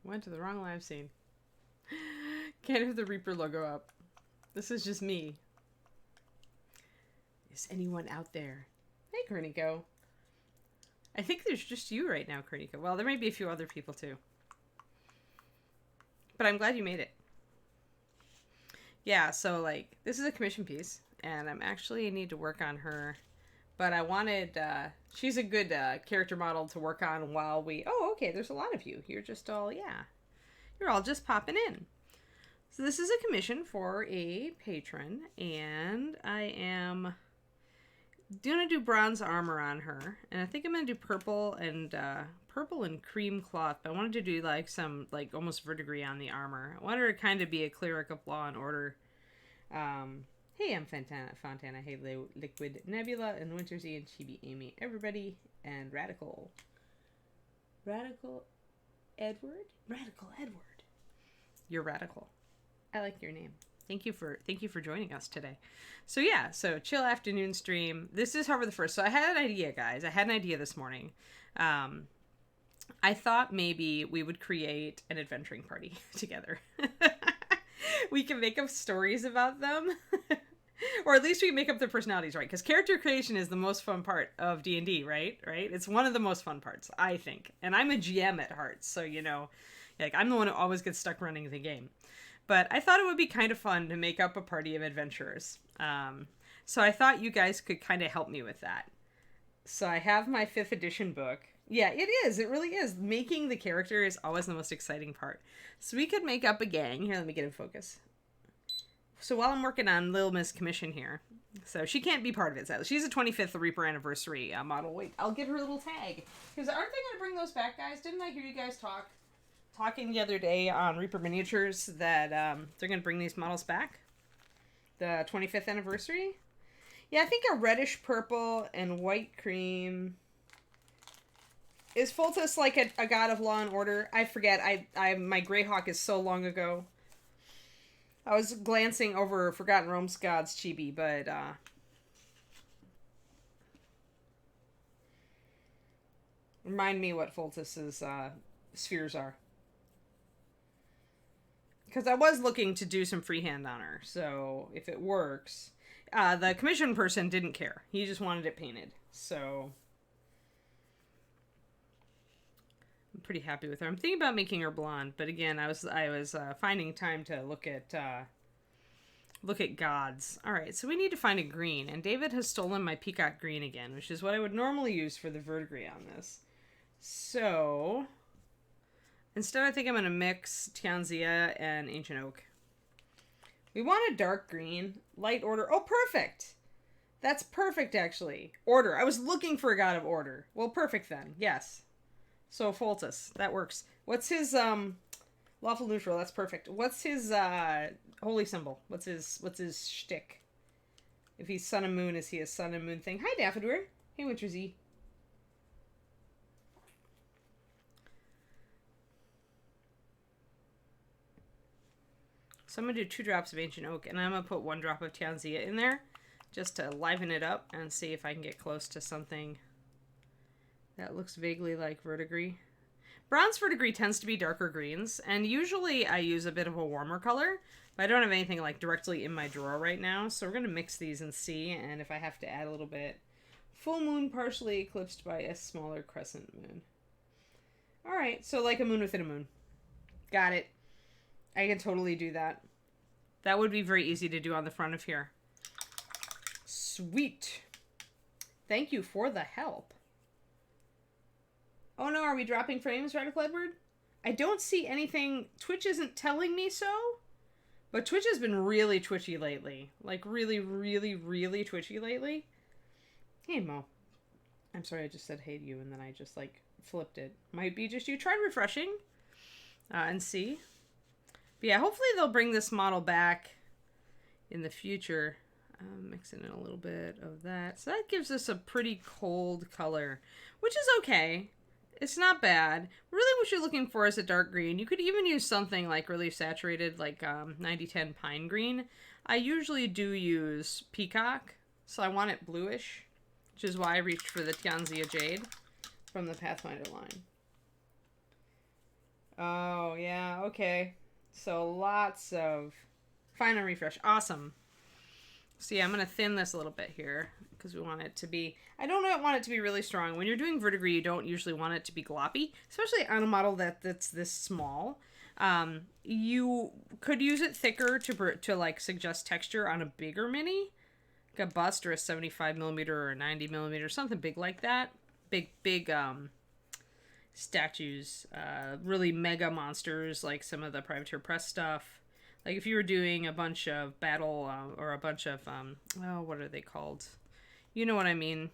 Went to the wrong live scene. Can't have the Reaper logo up. This is just me. Is anyone out there? Hey, Kerniko. I think there's just you right now, Kerniko. Well, there may be a few other people too. But I'm glad you made it. Yeah, so like, this is a commission piece, and I'm actually need to work on her. But I wanted, she's a good character model to work on while we, oh, okay, there's a lot of you. You're just all, yeah. You're all just popping in. So this is a commission for a patron, and I am gonna do bronze armor on her, and I think I'm gonna do purple and cream cloth, but I wanted to do like some like almost verdigris on the armor. I wanted her to kind of be a cleric of law and order. Hey, I'm Fontana. Hey, Liquid Nebula and Wintersy and Chibi Amy, everybody, and Radical Edward. You're radical. I like your name. Thank you for joining us today. So yeah, so chill afternoon stream. This is Harbor the First. So I had an idea, guys. I had an idea this morning. I thought maybe we would create an adventuring party together. We can make up stories about them. Or at least we can make up their personalities, right? Because character creation is the most fun part of D&D, right? It's one of the most fun parts, I think. And I'm a GM at heart, so you know, like I'm the one who always gets stuck running the game. But I thought it would be kind of fun to make up a party of adventurers. So I thought you guys could kind of help me with that. So I have my 5th edition book. Yeah, it is. It really is. Making the character is always the most exciting part. So we could make up a gang. Here, let me get in focus. So while I'm working on Lil Miss Commission here, so she can't be part of it. So she's a 25th Reaper anniversary model. Wait, I'll give her a little tag. Because aren't they going to bring those back, guys? Didn't I hear you guys talking the other day on Reaper Miniatures that they're going to bring these models back? The 25th anniversary? Yeah, I think a reddish purple and white cream. Is Foltest like a god of law and order? I forget. My Greyhawk is so long ago. I was glancing over Forgotten Realms Gods Chibi, but remind me what Foltest's spheres are. Because I was looking to do some freehand on her, so if it works. The commission person didn't care. He just wanted it painted, so I'm pretty happy with her. I'm thinking about making her blonde, but again, I was finding time to look at gods. All right, so we need to find a green, and David has stolen my peacock green again, which is what I would normally use for the verdigris on this. So instead, I think I'm going to mix Tianzia and Ancient Oak. We want a dark green, light order. Oh, perfect! That's perfect, actually. Order. I was looking for a god of order. Well, perfect then. Yes. So Foltest, that works. What's his lawful neutral? That's perfect. What's his holy symbol? What's his shtick? If he's sun and moon, is he a sun and moon thing? Hi, Daffodward. Hey, Wintersy. So I'm going to do 2 drops of Ancient Oak, and I'm going to put 1 drop of Tianzia in there, just to liven it up and see if I can get close to something that looks vaguely like verdigris. Bronze verdigris tends to be darker greens, and usually I use a bit of a warmer color, but I don't have anything like directly in my drawer right now, so we're going to mix these and see, and if I have to add a little bit. Full moon partially eclipsed by a smaller crescent moon. Alright, so like a moon within a moon. Got it. I can totally do that. That would be very easy to do on the front of here. Sweet. Thank you for the help. Oh no, are we dropping frames, Radical Edward? I don't see anything. Twitch isn't telling me so. But Twitch has been really twitchy lately. Like really, really, really twitchy lately. Hey, Mo. I'm sorry, I just said hey to you and then I just like flipped it. Might be just you. Try refreshing and see. But yeah, hopefully they'll bring this model back in the future. Mixing in a little bit of that. So that gives us a pretty cold color, which is okay. It's not bad. Really what you're looking for is a dark green. You could even use something like really saturated, like 9010 pine green. I usually do use peacock, so I want it bluish, which is why I reached for the Tianzia Jade from the Pathfinder line. Oh, yeah, okay. So lots of final refresh. Awesome. So yeah, I'm going to thin this a little bit here because we want it to be, I don't want it to be really strong. When you're doing verdigris, you don't usually want it to be gloppy, especially on a model that's this small. You could use it thicker to like suggest texture on a bigger mini, like a bust or a 75 millimeter or a 90 millimeter, something big like that. Big statues, really mega monsters like some of the Privateer Press stuff. Like if you were doing a bunch of battle or a bunch of oh, what are they called? You know what I mean?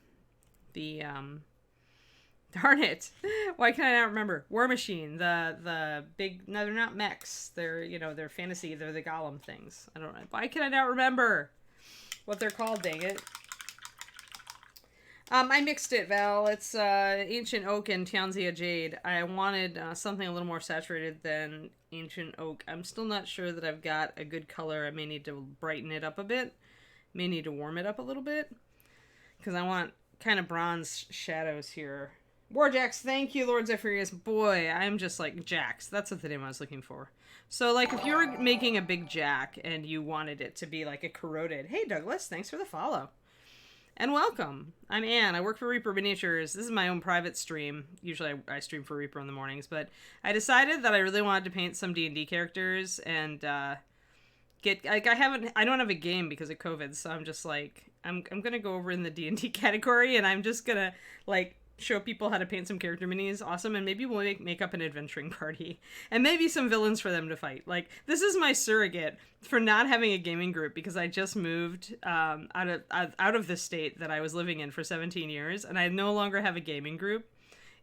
The darn it, why can I not remember? War Machine, the big, no, they're not mechs. They're, you know, they're fantasy. They're the golem things. I don't know. Why can I not remember what they're called? Dang it. I mixed it, Val. It's Ancient Oak and Tianzia Jade. I wanted something a little more saturated than Ancient Oak. I'm still not sure that I've got a good color. I may need to brighten it up a bit. May need to warm it up a little bit. Because I want kind of bronze shadows here. Warjax, thank you, Lord Zephyrius. Boy, I'm just like Jax. That's what the name I was looking for. So, like, if you were making a big jack and you wanted it to be like a corroded... Hey, Douglas, thanks for the follow. And welcome. I'm Anne. I work for Reaper Miniatures. This is my own private stream. Usually I stream for Reaper in the mornings, but I decided that I really wanted to paint some D&D characters and get like I don't have a game because of COVID, so I'm just like I'm going to go over in the D&D category and I'm just going to like show people how to paint some character minis. Awesome. And maybe we'll make up an adventuring party and maybe some villains for them to fight. Like, this is my surrogate for not having a gaming group because I just moved out of the state that I was living in for 17 years and I no longer have a gaming group.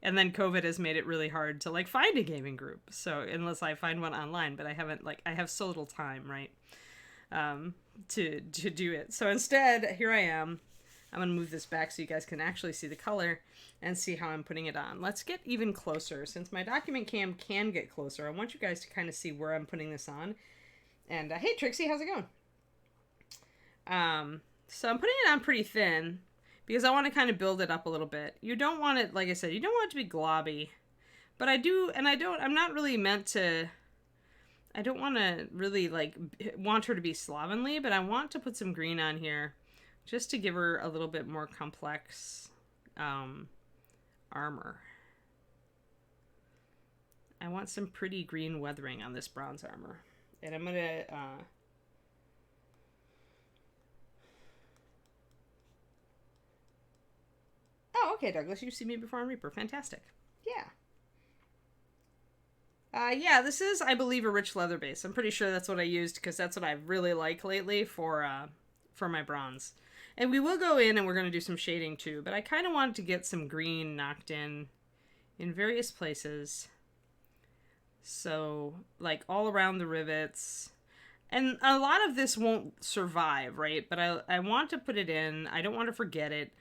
And then COVID has made it really hard to like find a gaming group. So unless I find one online, but I haven't, like, I have so little time, right? To do it. So instead, here I am. I'm going to move this back so you guys can actually see the color and see how I'm putting it on. Let's get even closer. Since my document cam can get closer, I want you guys to kind of see where I'm putting this on. And hey, Trixie, how's it going? So I'm putting it on pretty thin because I want to kind of build it up a little bit. You don't want it, like I said, you don't want it to be globby. But I do, and I'm not really meant to... I don't want to really, like, want her to be slovenly, but I want to put some green on here just to give her a little bit more complex armor. I want some pretty green weathering on this bronze armor. And I'm going to... Oh, okay, Douglas, you've seen me before on Reaper. Fantastic. Yeah. Yeah, this is, I believe, a rich leather base. I'm pretty sure that's what I used because that's what I really like lately for my bronze. And we will go in and we're going to do some shading too, but I kind of wanted to get some green knocked in various places. So, like, all around the rivets. And a lot of this won't survive, right? But I want to put it in. I don't want to forget it.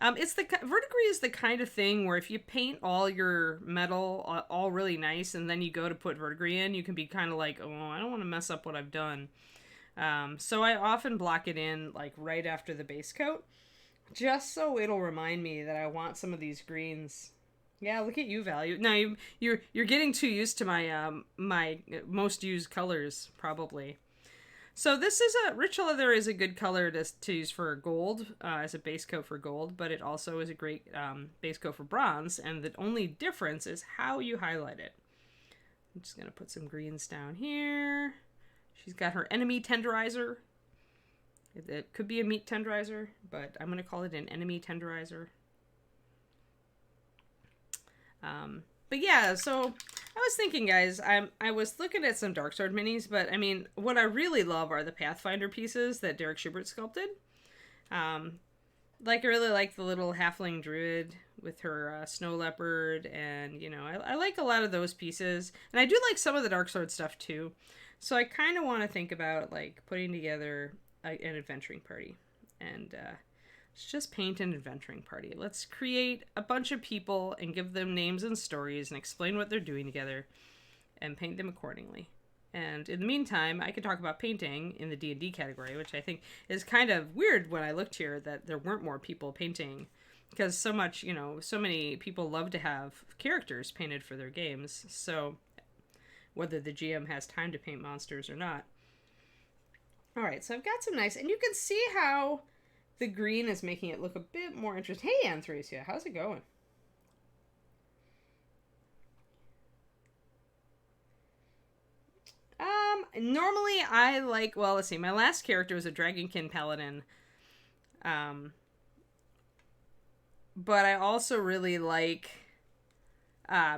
It's the verdigris is the kind of thing where if you paint all your metal all really nice and then you go to put verdigris in, you can be kind of like, oh, I don't want to mess up what I've done. So I often block it in like right after the base coat, just so it'll remind me that I want some of these greens. Yeah, look at you, Val. No, you're getting too used to my my most used colors probably. So this is rich leather is a good color to use for gold as a base coat for gold, but it also is a great base coat for bronze. And the only difference is how you highlight it. I'm just gonna put some greens down here. She's got her enemy tenderizer. It could be a meat tenderizer, but I'm gonna call it an enemy tenderizer. But yeah, so I was thinking, guys, I was looking at some Darksword minis, but I mean, what I really love are the Pathfinder pieces that Derek Schubert sculpted. Like, I really like the little halfling druid with her snow leopard, and, you know, I like a lot of those pieces. And I do like some of the Darksword stuff, too. So I kind of want to think about, like, putting together an adventuring party. And, let's just paint an adventuring party. Let's create a bunch of people and give them names and stories and explain what they're doing together and paint them accordingly. And in the meantime, I could talk about painting in the D&D category, which I think is kind of weird when I looked here that there weren't more people painting, because so many people love to have characters painted for their games. So whether the GM has time to paint monsters or not. All right, so I've got some nice, and you can see how the green is making it look a bit more interesting. Hey, Anthracia, how's it going? Normally I like, well, let's see, my last character was a Dragonkin Paladin. But I also really like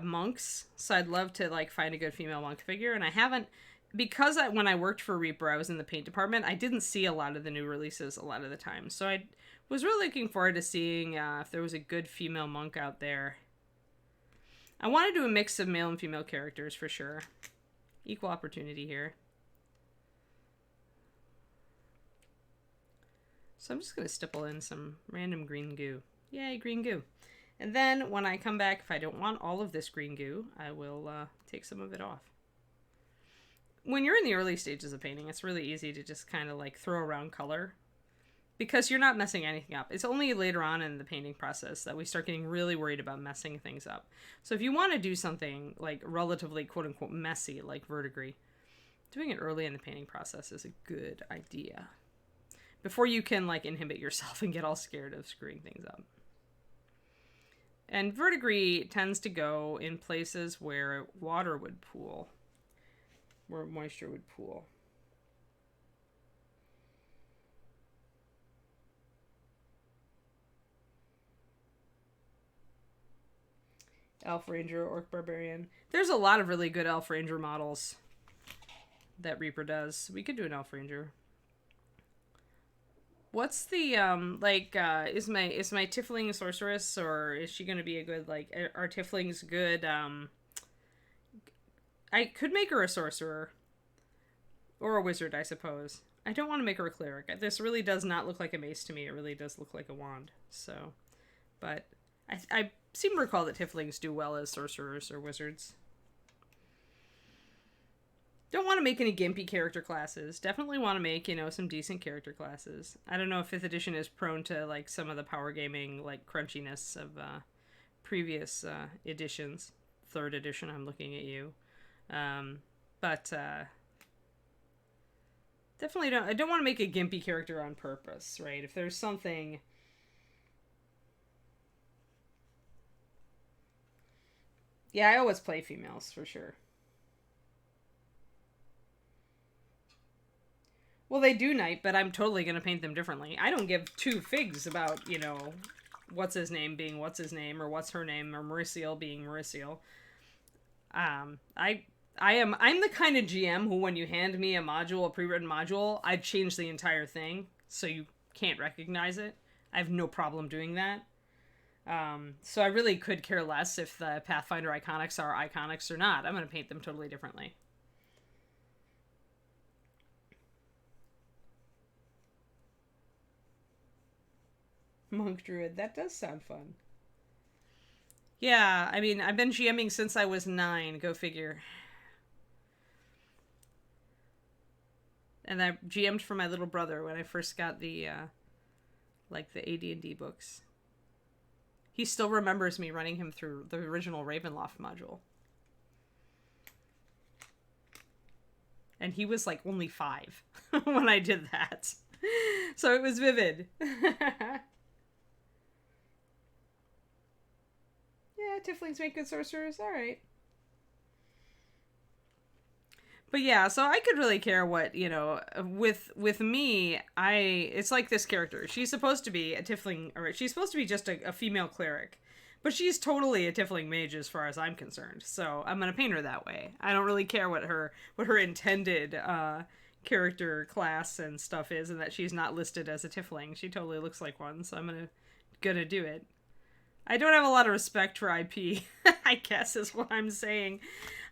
monks, so I'd love to like find a good female monk figure, and I haven't, because when I worked for Reaper, I was in the paint department. I didn't see a lot of the new releases a lot of the time, so I was really looking forward to seeing if there was a good female monk out there. I want to do a mix of male and female characters for sure. Equal opportunity here. So I'm just going to stipple in some random green goo. Yay, green goo. And then when I come back, if I don't want all of this green goo, I will take some of it off. When you're in the early stages of painting, it's really easy to just kind of like throw around color because you're not messing anything up. It's only later on in the painting process that we start getting really worried about messing things up. So if you want to do something like relatively quote-unquote messy, like verdigris, doing it early in the painting process is a good idea. Before you can like inhibit yourself and get all scared of screwing things up. And verdigris tends to go in places where water would pool, where moisture would pool. Elf Ranger, Orc Barbarian. There's a lot of really good Elf Ranger models that Reaper does. We could do an Elf Ranger. What's the, is my Tiefling a sorceress, or is she gonna be a good, like, are Tieflings good, I could make her a sorcerer. Or a wizard, I suppose. I don't want to make her a cleric. This really does not look like a mace to me. It really does look like a wand. So, but I seem to recall that Tieflings do well as sorcerers or wizards. Don't want to make any gimpy character classes. Definitely want to make, you know, some decent character classes. I don't know if 5th edition is prone to, like, some of the power gaming, like, crunchiness of previous editions. 3rd edition, I'm looking at you. Definitely I don't want to make a gimpy character on purpose, right? If there's something... Yeah, I always play females, for sure. Well, they do knight, but I'm totally going to paint them differently. I don't give two figs about, you know, what's his name being what's his name, or what's her name, or Mauricio being Mauricio. I'm the kind of GM who, when you hand me a module, a pre-written module, I'd change the entire thing so you can't recognize it. I have no problem doing that. So I really could care less if the Pathfinder iconics are iconics or not. I'm going to paint them totally differently. Monk Druid, that does sound fun. Yeah, I mean, I've been GMing since I was 9, go figure. And I GM'd for my little brother when I first got the, like, the AD&D books. He still remembers me running him through the original Ravenloft module. And he was, like, only 5 when I did that. So it was vivid. Yeah, Tieflings make good sorcerers. All right. But yeah, so I could really care what, you know, with me, it's like this character. She's supposed to be a Tiefling, or she's supposed to be just a female cleric. But she's totally a Tiefling mage as far as I'm concerned. So I'm going to paint her that way. I don't really care what her intended character class and stuff is, and that she's not listed as a Tiefling. She totally looks like one, so I'm gonna do it. I don't have a lot of respect for IP, I guess is what I'm saying.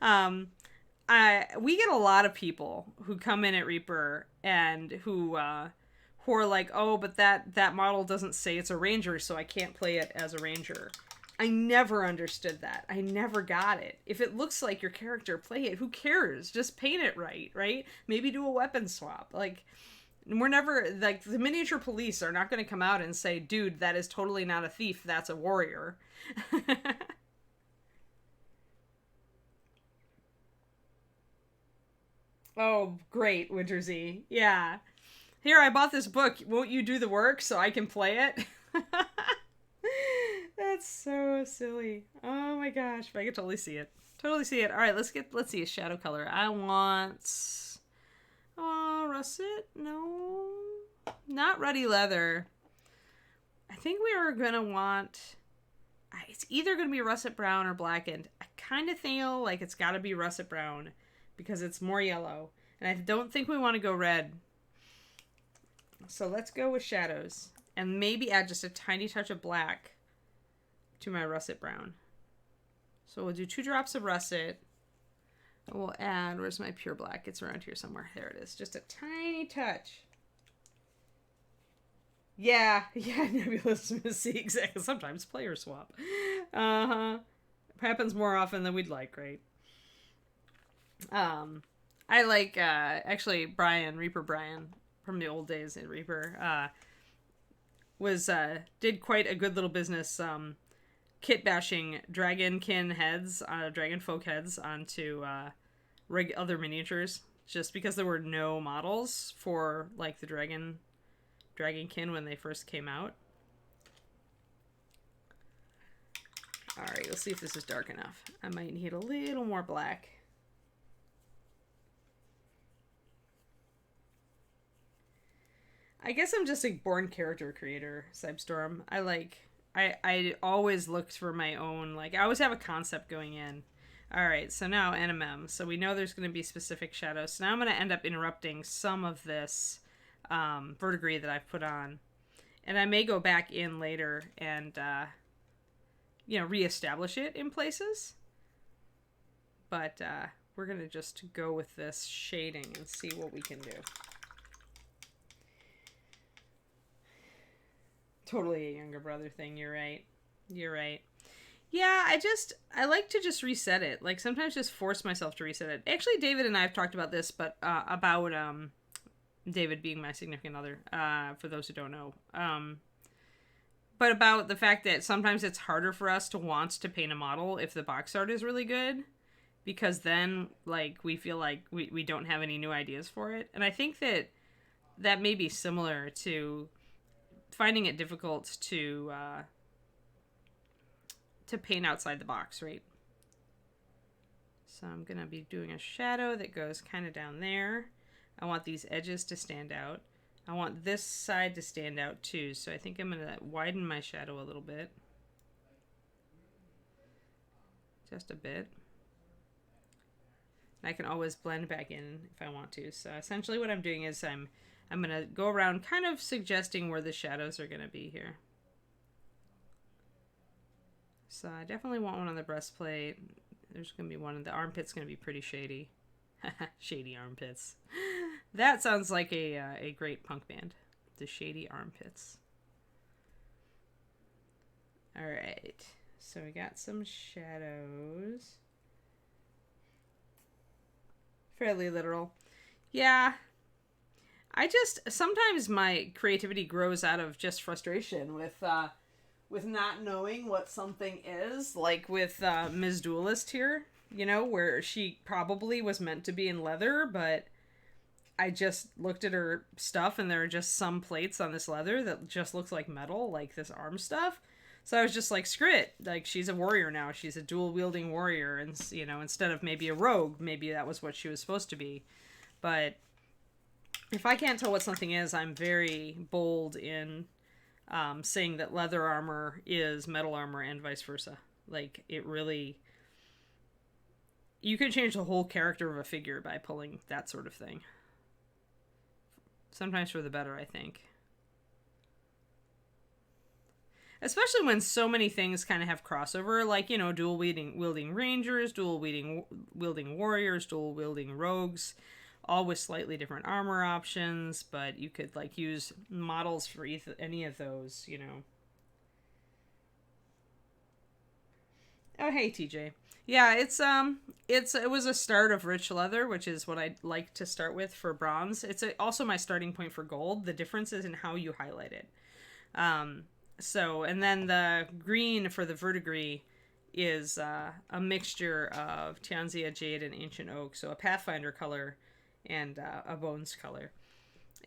We get a lot of people who come in at Reaper and who are like, oh, but that model doesn't say it's a ranger, so I can't play it as a ranger. I never understood that. I never got it. If it looks like your character, play it. Who cares? Just paint it right? Maybe do a weapon swap. Like, we're never, like, the miniature police are not going to come out and say, dude, that is totally not a thief, that's a warrior. Oh, great, Wintersy. Yeah. Here, I bought this book. Won't you do the work so I can play it? That's so silly. Oh my gosh, but I can totally see it. Totally see it. All right, let's see a shadow color. I want russet. No, not ruddy leather. I think we are gonna want. It's either gonna be russet brown or blackened. I kind of feel like it's got to be russet brown because it's more yellow, and I don't think we want to go red. So let's go with shadows and maybe add just a tiny touch of black to my russet brown. So we'll do 2 drops of russet. And we'll add, where's my pure black? It's around here somewhere. There it is. Just a tiny touch. Yeah, Nebulous Missy, exactly. Sometimes player swap. Happens more often than we'd like, right? I like, actually, Reaper Brian, from the old days in Reaper, did quite a good little business, kit bashing dragonkin heads, dragon folk heads onto other miniatures, just because there were no models for like the dragonkin when they first came out. All right, let's see if this is dark enough. I might need a little more black. I guess I'm just a born character creator, Cybstorm. I always looked for my own, like, I always have a concept going in. All right, so now NMM. So we know there's going to be specific shadows. So now I'm going to end up interrupting some of this verdigris that I've put on. And I may go back in later and, reestablish it in places. But we're going to just go with this shading and see what we can do. Totally a younger brother thing. You're right. Yeah, I like to just reset it. Like, sometimes just force myself to reset it. Actually, David and I have talked about this, but about David being my significant other, for those who don't know. But about the fact that sometimes it's harder for us to want to paint a model if the box art is really good, because then, like, we feel like we don't have any new ideas for it. And I think that may be similar to finding it difficult to paint outside the box, right? So I'm gonna be doing a shadow that goes kind of down there. I want these edges to stand out. I want this side to stand out too, so I think I'm gonna widen my shadow a little bit. Just a bit. And I can always blend back in if I want to. So essentially what I'm doing is I'm going to go around kind of suggesting where the shadows are going to be here. So I definitely want one on the breastplate. There's going to be one in the armpit's going to be pretty shady. Shady armpits. That sounds like a great punk band. The Shady Armpits. All right. So we got some shadows. Fairly literal. Yeah. Sometimes my creativity grows out of just frustration with not knowing what something is, like with Ms. Duelist here, where she probably was meant to be in leather, but I just looked at her stuff and there are just some plates on this leather that just looks like metal, like this arm stuff. So I was just like, screw it. Like, she's a warrior now. She's a dual-wielding warrior, and, instead of maybe a rogue, maybe that was what she was supposed to be. But if I can't tell what something is, I'm very bold in saying that leather armor is metal armor and vice versa. Like, it really... You can change the whole character of a figure by pulling that sort of thing. Sometimes for the better, I think. Especially when so many things kind of have crossover, like, dual-wielding rangers, dual-wielding warriors, dual-wielding rogues, all with slightly different armor options, but you could, like, use models for any of those, Oh, hey, TJ. Yeah, it was a start of rich leather, which is what I'd like to start with for bronze. It's also my starting point for gold. The difference is in how you highlight it. And then the green for the verdigris is a mixture of Tianzia jade and ancient oak, so a Pathfinder color. and a bones color.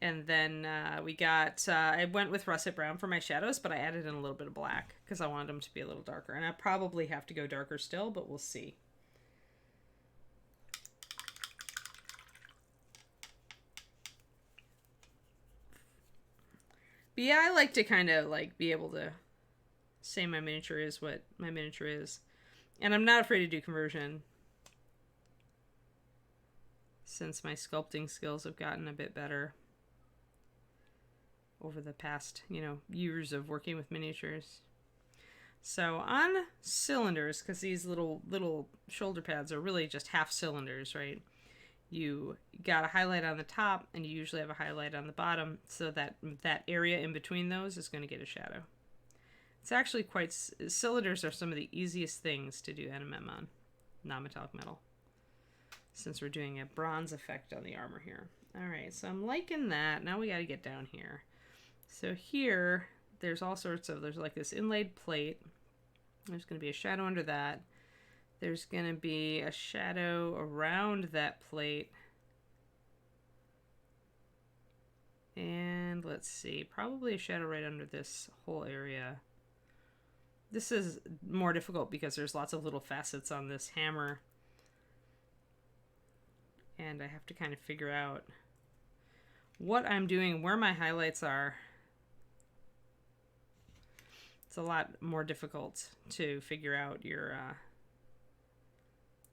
And then we got, I went with russet brown for my shadows, but I added in a little bit of black because I wanted them to be a little darker. And I probably have to go darker still, but we'll see. But yeah, I like to kind of like be able to say my miniature is what my miniature is. And I'm not afraid to do conversion, since my sculpting skills have gotten a bit better over the past, years of working with miniatures. So on cylinders, because these little shoulder pads are really just half cylinders, right? You got a highlight on the top, and you usually have a highlight on the bottom, so that area in between those is going to get a shadow. It's actually cylinders are some of the easiest things to do NMM on non-metallic metal, since we're doing a bronze effect on the armor here. All right, so I'm liking that. Now we got to get down here. So here, there's all sorts of, there's like this inlaid plate. There's going to be a shadow under that. There's going to be a shadow around that plate. And let's see, probably a shadow right under this whole area. This is more difficult because there's lots of little facets on this hammer. And I have to kind of figure out what I'm doing, where my highlights are. It's a lot more difficult to figure out your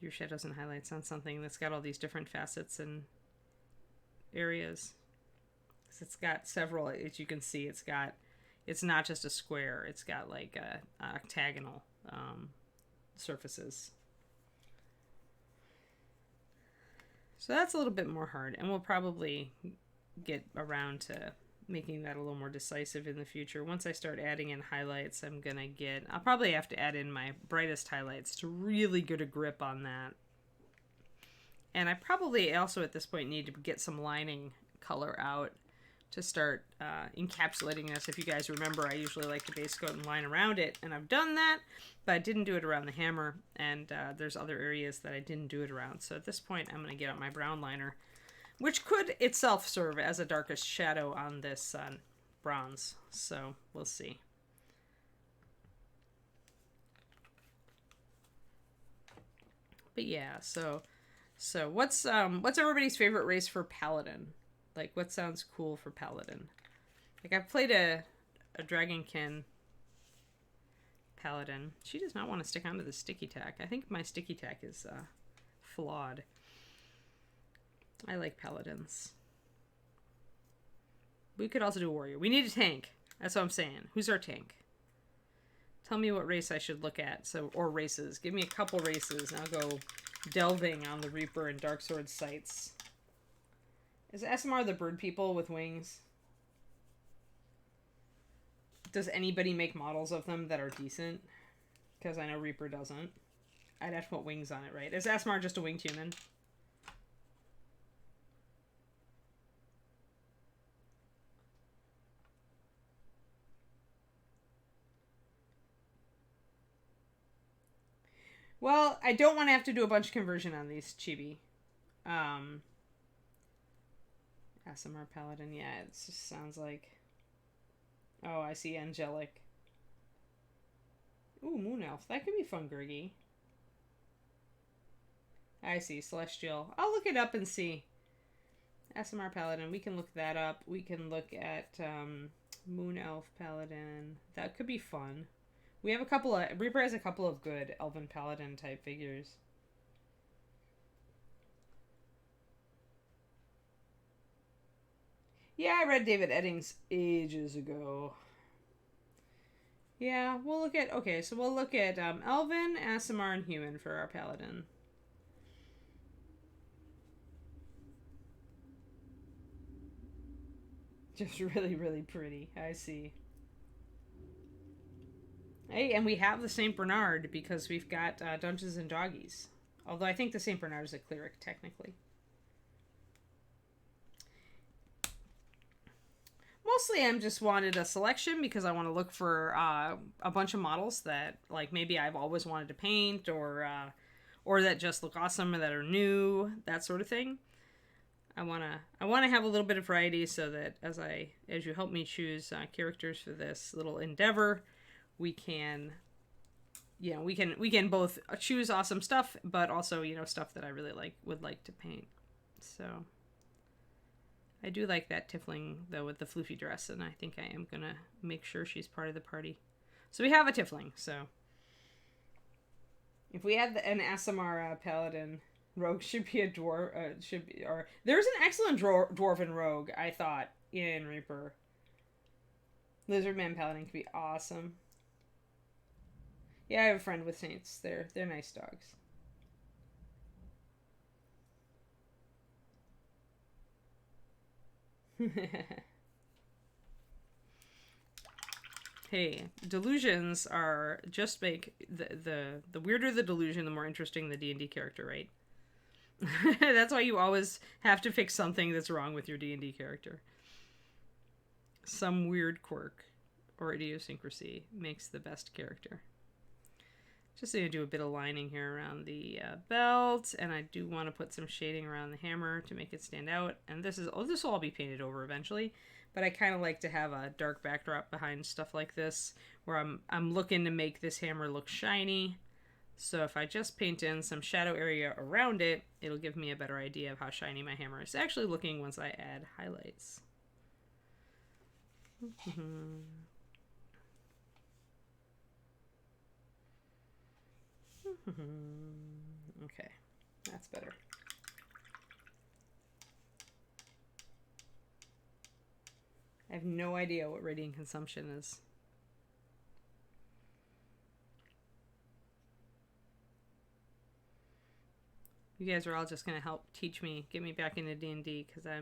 shadows and highlights on something that's got all these different facets and areas. So it's got several, as you can see, it's not just a square, it's got like octagonal surfaces. So that's a little bit more hard, and we'll probably get around to making that a little more decisive in the future. Once I start adding in highlights, I'll probably have to add in my brightest highlights to really get a grip on that. And I probably also at this point need to get some lining color out to start encapsulating this. If you guys remember, I usually like to base coat and line around it, and I've done that, but I didn't do it around the hammer, and there's other areas that I didn't do it around. So at this point, I'm going to get out my brown liner, which could itself serve as a darkest shadow on this bronze. So we'll see. But yeah, so what's everybody's favorite race for Paladin? Like, what sounds cool for Paladin? Like, I've played a Dragonkin Paladin. She does not want to stick onto the sticky tack. I think my sticky tack is flawed. I like Paladins. We could also do a warrior. We need a tank. That's what I'm saying. Who's our tank? Tell me what race I should look at. Or races. Give me a couple races, and I'll go delving on the Reaper and Darksword sites. Is SMR the bird people with wings? Does anybody make models of them that are decent? Because I know Reaper doesn't. I'd have to put wings on it, right? Is SMR just a winged human? Well, I don't want to have to do a bunch of conversion on these chibi. SMR Paladin, yeah, it just sounds like... Oh, I see Angelic. Ooh, Moon Elf. That could be fun, Gurgi. I see, Celestial. I'll look it up and see. SMR Paladin, we can look that up. We can look at Moon Elf Paladin. That could be fun. We have a couple of... Reaper has a couple of good Elven Paladin type figures. Yeah, I read David Eddings ages ago. Yeah, we'll look at... Okay, so we'll look at Elven, Aasimar, and Human for our Paladin. Just really, really pretty. I see. Hey, and we have the St. Bernard because we've got Dungeons and Doggies. Although I think the St. Bernard is a cleric, technically. Mostly I'm just wanted a selection because I want to look for a bunch of models that like maybe I've always wanted to paint or that just look awesome or that are new, that sort of thing. I wanna have a little bit of variety so that as you help me choose characters for this little endeavor, we can, we can both choose awesome stuff, but also stuff that I really would like to paint. So I do like that tiefling though with the floofy dress, and I think I am gonna make sure she's part of the party. So we have a tiefling. So if we had an Asamara paladin. Rogue should be a dwarf. Or there's an excellent dwarven rogue, I thought, in Reaper. Lizardman paladin could be awesome. Yeah, I have a friend with saints. They're nice dogs. Hey, delusions are just make the weirder the delusion, the more interesting the D&D character, right? That's why you always have to fix something that's wrong with your D&D character. Some weird quirk or idiosyncrasy makes the best character. Just going to do a bit of lining here around the belt, and I do want to put some shading around the hammer to make it stand out. And this will all be painted over eventually, but I kind of like to have a dark backdrop behind stuff like this, where I'm looking to make this hammer look shiny. So if I just paint in some shadow area around it, it'll give me a better idea of how shiny my hammer is actually looking once I add highlights. Okay, that's better. I have no idea what radiant consumption is. You guys are all just going to help teach me, get me back into D&D, because I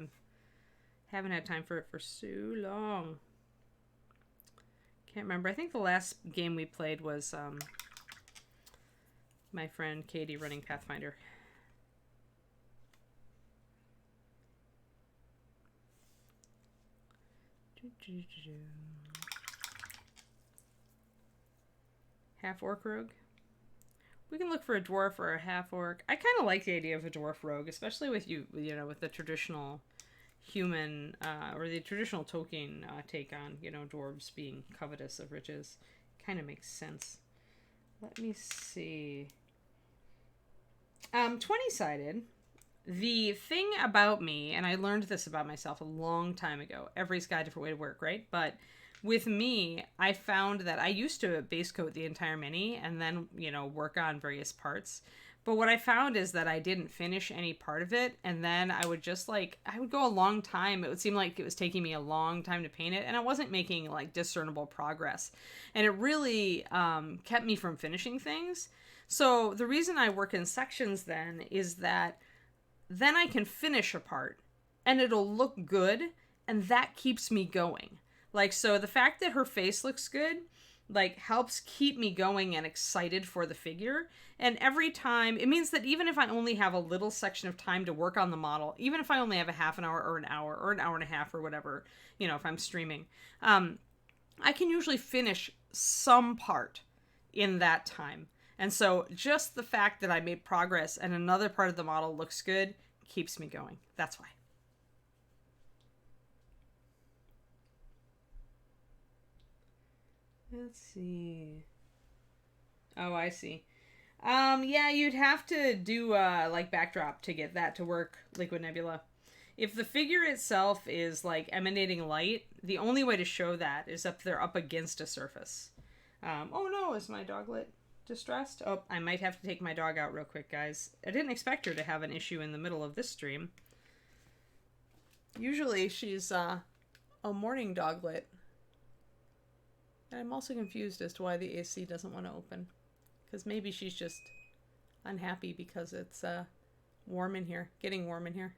haven't had time for it for so long. Can't remember. I think the last game we played was my friend Katie running Pathfinder. Half orc rogue. We can look for a dwarf or a half orc. I kind of like the idea of a dwarf rogue, especially with with the traditional human or the traditional Tolkien take on dwarves being covetous of riches. Kind of makes sense. Let me see. 20-sided. The thing about me, and I learned this about myself a long time ago. Everybody's got a different way to work, right? But with me, I found that I used to base coat the entire mini and then, work on various parts. But what I found is that I didn't finish any part of it. And then I would just I would go a long time. It would seem like it was taking me a long time to paint it. And I wasn't making discernible progress. And it really kept me from finishing things. So the reason I work in sections then is that then I can finish a part and it'll look good. And that keeps me going. So the fact that her face looks good, helps keep me going and excited for the figure. And every time, it means that even if I only have a little section of time to work on the model, even if I only have a half an hour or an hour and a half or whatever, if I'm streaming, I can usually finish some part in that time. And so just the fact that I made progress and another part of the model looks good keeps me going. That's why. Let's see. Oh, I see. Yeah, you'd have to do backdrop to get that to work, Liquid Nebula. If the figure itself is emanating light, the only way to show that is up there up against a surface. Oh no, is my doglet distressed? Oh, I might have to take my dog out real quick, guys. I didn't expect her to have an issue in the middle of this stream. Usually she's a morning doglet. And I'm also confused as to why the AC doesn't want to open. Because maybe she's just unhappy because it's warm in here. Getting warm in here.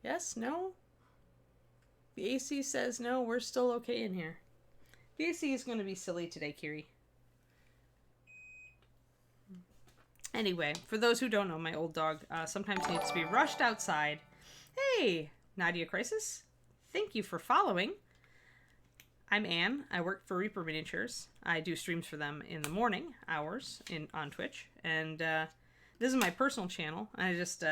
Yes? No? The AC says no, we're still okay in here. The AC is going to be silly today, Kiri. Anyway, for those who don't know, my old dog sometimes needs to be rushed outside. Hey, Nadia Crisis. Thank you for following. I'm Anne. I work for Reaper Miniatures. I do streams for them in the morning hours on Twitch. And this is my personal channel. I just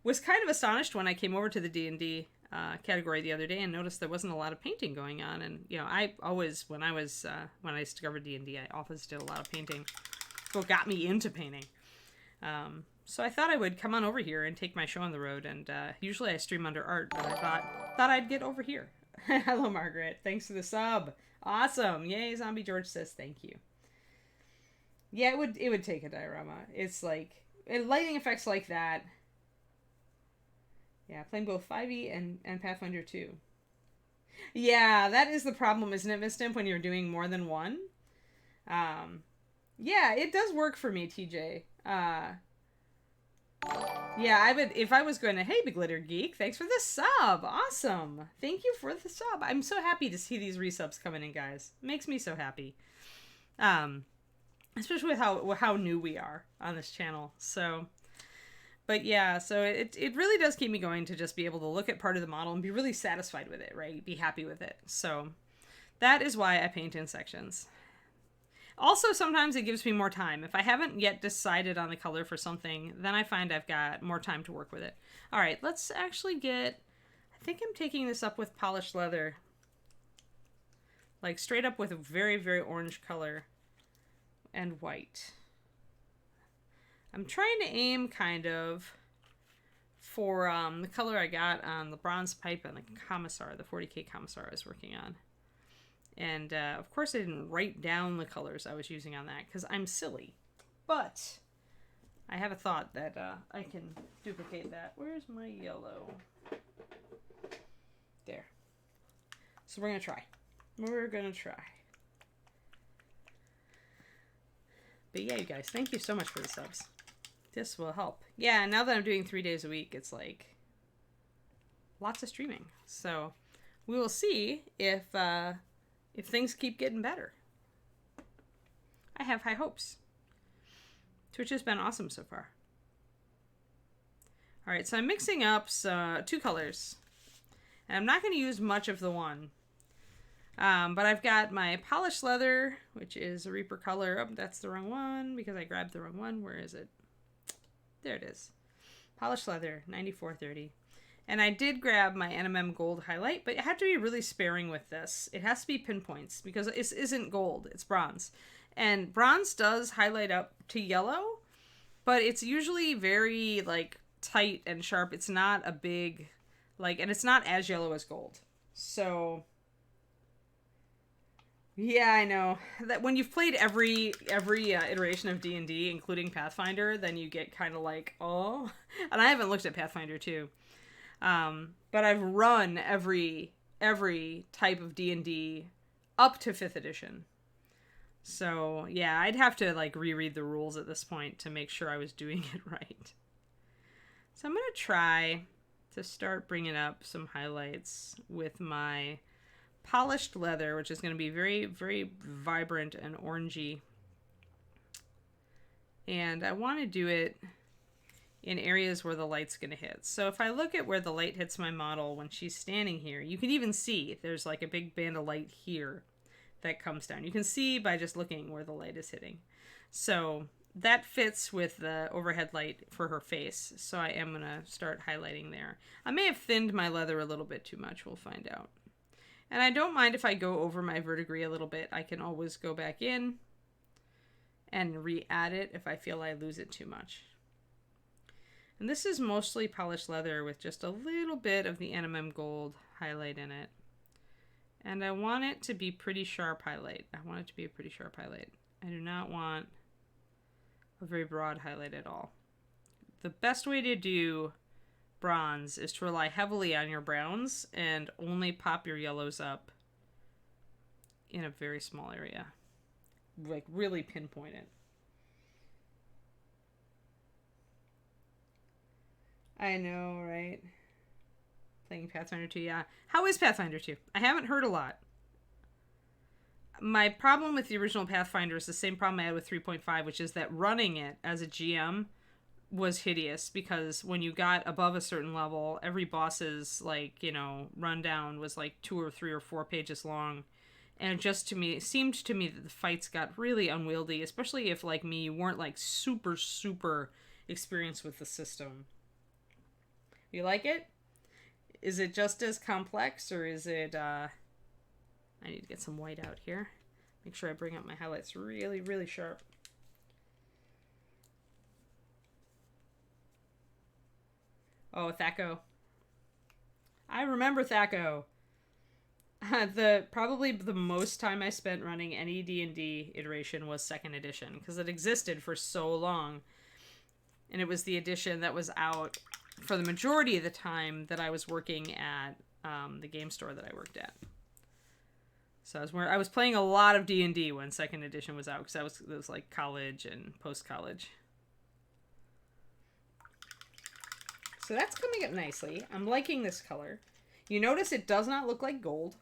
was kind of astonished when I came over to the D&D category the other day and noticed there wasn't a lot of painting going on. And, you know, I always, when I discovered D&D, I always did a lot of painting. What got me into painting. So I thought I would come on over here and take my show on the road. And usually I stream under art, but I thought I'd get over here. Hello, Margaret. Thanks for the sub. Awesome. Yay, Zombie George says thank you. Yeah, it would take a diorama. It's like lighting effects like that. Yeah, playing both 5e and Pathfinder 2. Yeah, that is the problem, isn't it, Miss Dimp, when you're doing more than one? Yeah, it does work for me, TJ. Yeah, I would, if I was going to, hey, Big Glitter Geek, thanks for the sub. Awesome. Thank you for the sub. I'm so happy to see these resubs coming in, guys. It makes me so happy. Especially with how new we are on this channel. So, but yeah, so it really does keep me going to just be able to look at part of the model and be really satisfied with it, right? Be happy with it. So that is why I paint in sections. Also, sometimes it gives me more time. If I haven't yet decided on the color for something, then I find I've got more time to work with it. All right, let's actually get, I think I'm taking this up with polished leather. Like straight up with a very, very orange color and white. I'm trying to aim kind of for the color I got on the bronze pipe and the commissar, the 40K commissar I was working on. And, of course, I didn't write down the colors I was using on that, because I'm silly. But I have a thought that I can duplicate that. Where's my yellow? There. So we're going to try. We're going to try. But yeah, you guys, thank you so much for the subs. This will help. Yeah, now that I'm doing 3 days a week, it's like lots of streaming. So we will see if things keep getting better. I have high hopes. Twitch has been awesome so far. All right, so I'm mixing up two colors. And I'm not going to use much of the one. But I've got my polished leather, which is a Reaper color. Oh, that's the wrong one because I grabbed the wrong one. Where is it? There it is. Polished leather, 9430. And I did grab my NMM gold highlight, but I have to be really sparing with this. It has to be pinpoints because it isn't gold, it's bronze. And bronze does highlight up to yellow, but it's usually very like tight and sharp. It's not a big, like, and it's not as yellow as gold. So, yeah, I know that when you've played every iteration of D&D, including Pathfinder, then you get kind of like, oh, and I haven't looked at Pathfinder 2. But I've run every type of D&D up to 5th edition. So, yeah, I'd have to, like, reread the rules at this point to make sure I was doing it right. So I'm going to try to start bringing up some highlights with my polished leather, which is going to be very, very vibrant and orangey. And I want to do it in areas where the light's going to hit. So if I look at where the light hits my model when she's standing here, you can even see there's like a big band of light here that comes down. You can see by just looking where the light is hitting. So that fits with the overhead light for her face. So I am going to start highlighting there. I may have thinned my leather a little bit too much. We'll find out. And I don't mind if I go over my verdigris a little bit. I can always go back in and re-add it if I feel I lose it too much. And this is mostly polished leather with just a little bit of the NMM gold highlight in it. And I want it to be pretty sharp highlight. I want it to be a pretty sharp highlight. I do not want a very broad highlight at all. The best way to do bronze is to rely heavily on your browns and only pop your yellows up in a very small area. Like really pinpoint it. I know, right? Playing Pathfinder 2, yeah. How is Pathfinder 2? I haven't heard a lot. My problem with the original Pathfinder is the same problem I had with 3.5, which is that running it as a GM was hideous because when you got above a certain level, every boss's, like, you know, rundown was like 2 or 3 or 4 pages long. And it just it seemed to me that the fights got really unwieldy, especially if, like me, you weren't like super, super experienced with the system. You like it? Is it just as complex, or is it, I need to get some white out here. Make sure I bring up my highlights really, really sharp. Oh, Thaco. I remember Thaco. Probably the most time I spent running any D&D iteration was 2nd edition, because it existed for so long. And it was the edition that was out for the majority of the time that I was working at the game store that I worked at. So I was playing a lot of D&D when 2nd edition was out, because it was like college and post-college. So that's coming up nicely. I'm liking this color. You notice it does not look like gold.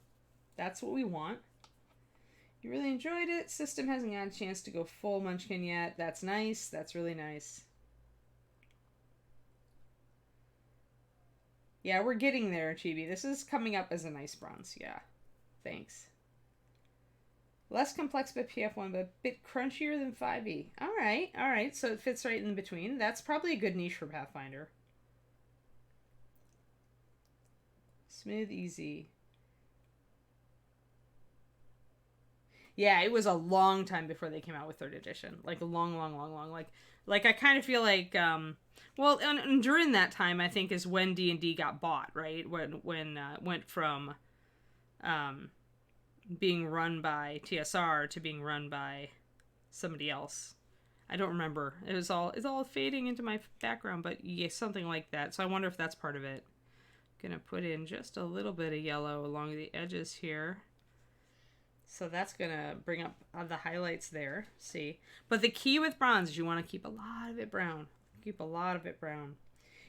That's what we want. You really enjoyed it. System hasn't had a chance to go full Munchkin yet. That's nice. That's really nice. Yeah, we're getting there, Chibi. This is coming up as a nice bronze. Yeah. Thanks. Less complex by PF1, but a bit crunchier than 5e. Alright, alright. So it fits right in between. That's probably a good niche for Pathfinder. Smooth, easy. Yeah, it was a long time before they came out with 3rd edition. Like a long. Like I kind of feel like, well, and during that time, I think is when D&D got bought, right? When it went from being run by TSR to being run by somebody else. I don't remember. It's all fading into my background, but yeah, something like that. So I wonder if that's part of it. Gonna put in just a little bit of yellow along the edges here. So that's gonna bring up the highlights there. See? But the key with bronze is you want to keep a lot of it brown. Keep a lot of it brown.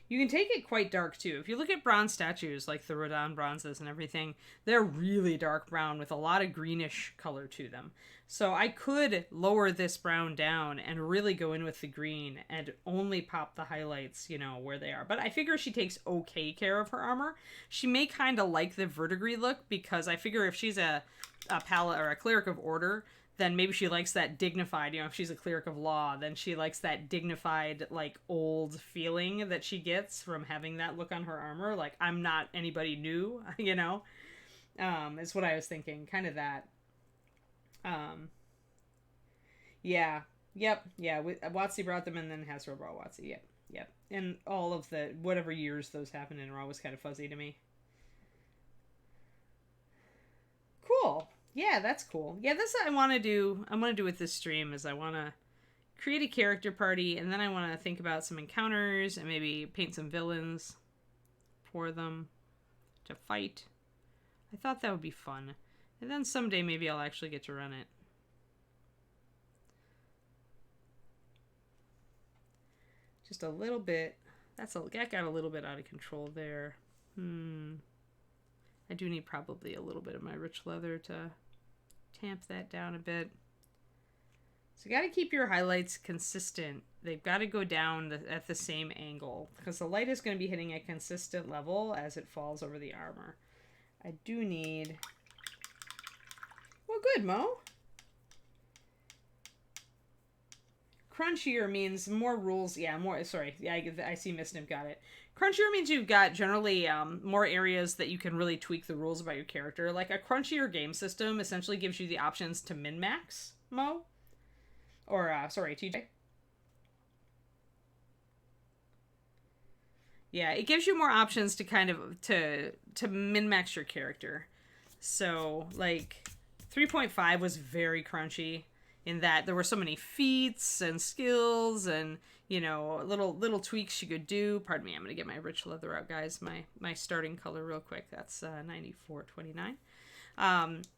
You can take it quite dark too. If you look at bronze statues like the Rodin bronzes and everything, they're really dark brown with a lot of greenish color to them. So I could lower this brown down and really go in with the green and only pop the highlights, you know, where they are. But I figure she takes okay care of her armor. She may kind of like the verdigris look, because I figure if she's a paladin or a cleric of order, then maybe she likes that dignified, you know, if she's a cleric of law, then she likes that dignified, like, old feeling that she gets from having that look on her armor. Like, I'm not anybody new, you know, is what I was thinking. Kind of that. Yeah. Yep. Yeah. WotC brought them, and then Hasbro brought WotC. Yep. Yep. And all of the, whatever years those happened in are always kind of fuzzy to me. Cool. Yeah, that's cool. Yeah, that's what I want to do. I want to do with this stream is I want to create a character party, and then I want to think about some encounters and maybe paint some villains for them to fight. I thought that would be fun. And then someday maybe I'll actually get to run it. Just a little bit. That got a little bit out of control there. I do need probably a little bit of my rich leather to tamp that down a bit. So you got to keep your highlights consistent. They've got to go down at the same angle, because the light is going to be hitting a consistent level as it falls over the armor. I do need... Well, good, Mo. Crunchier means more rules. Yeah, more. Sorry. Yeah, I see Misnip got it. Crunchier means you've got generally more areas that you can really tweak the rules about your character. Like a crunchier game system essentially gives you the options to min-max, Mo. Or, sorry, TJ. Yeah, it gives you more options to kind of, to min-max your character. So, like, 3.5 was very crunchy in that there were so many feats and skills and, you know, little tweaks you could do. Pardon me, I'm going to get my rich leather out, guys. My starting color real quick. That's 94.29.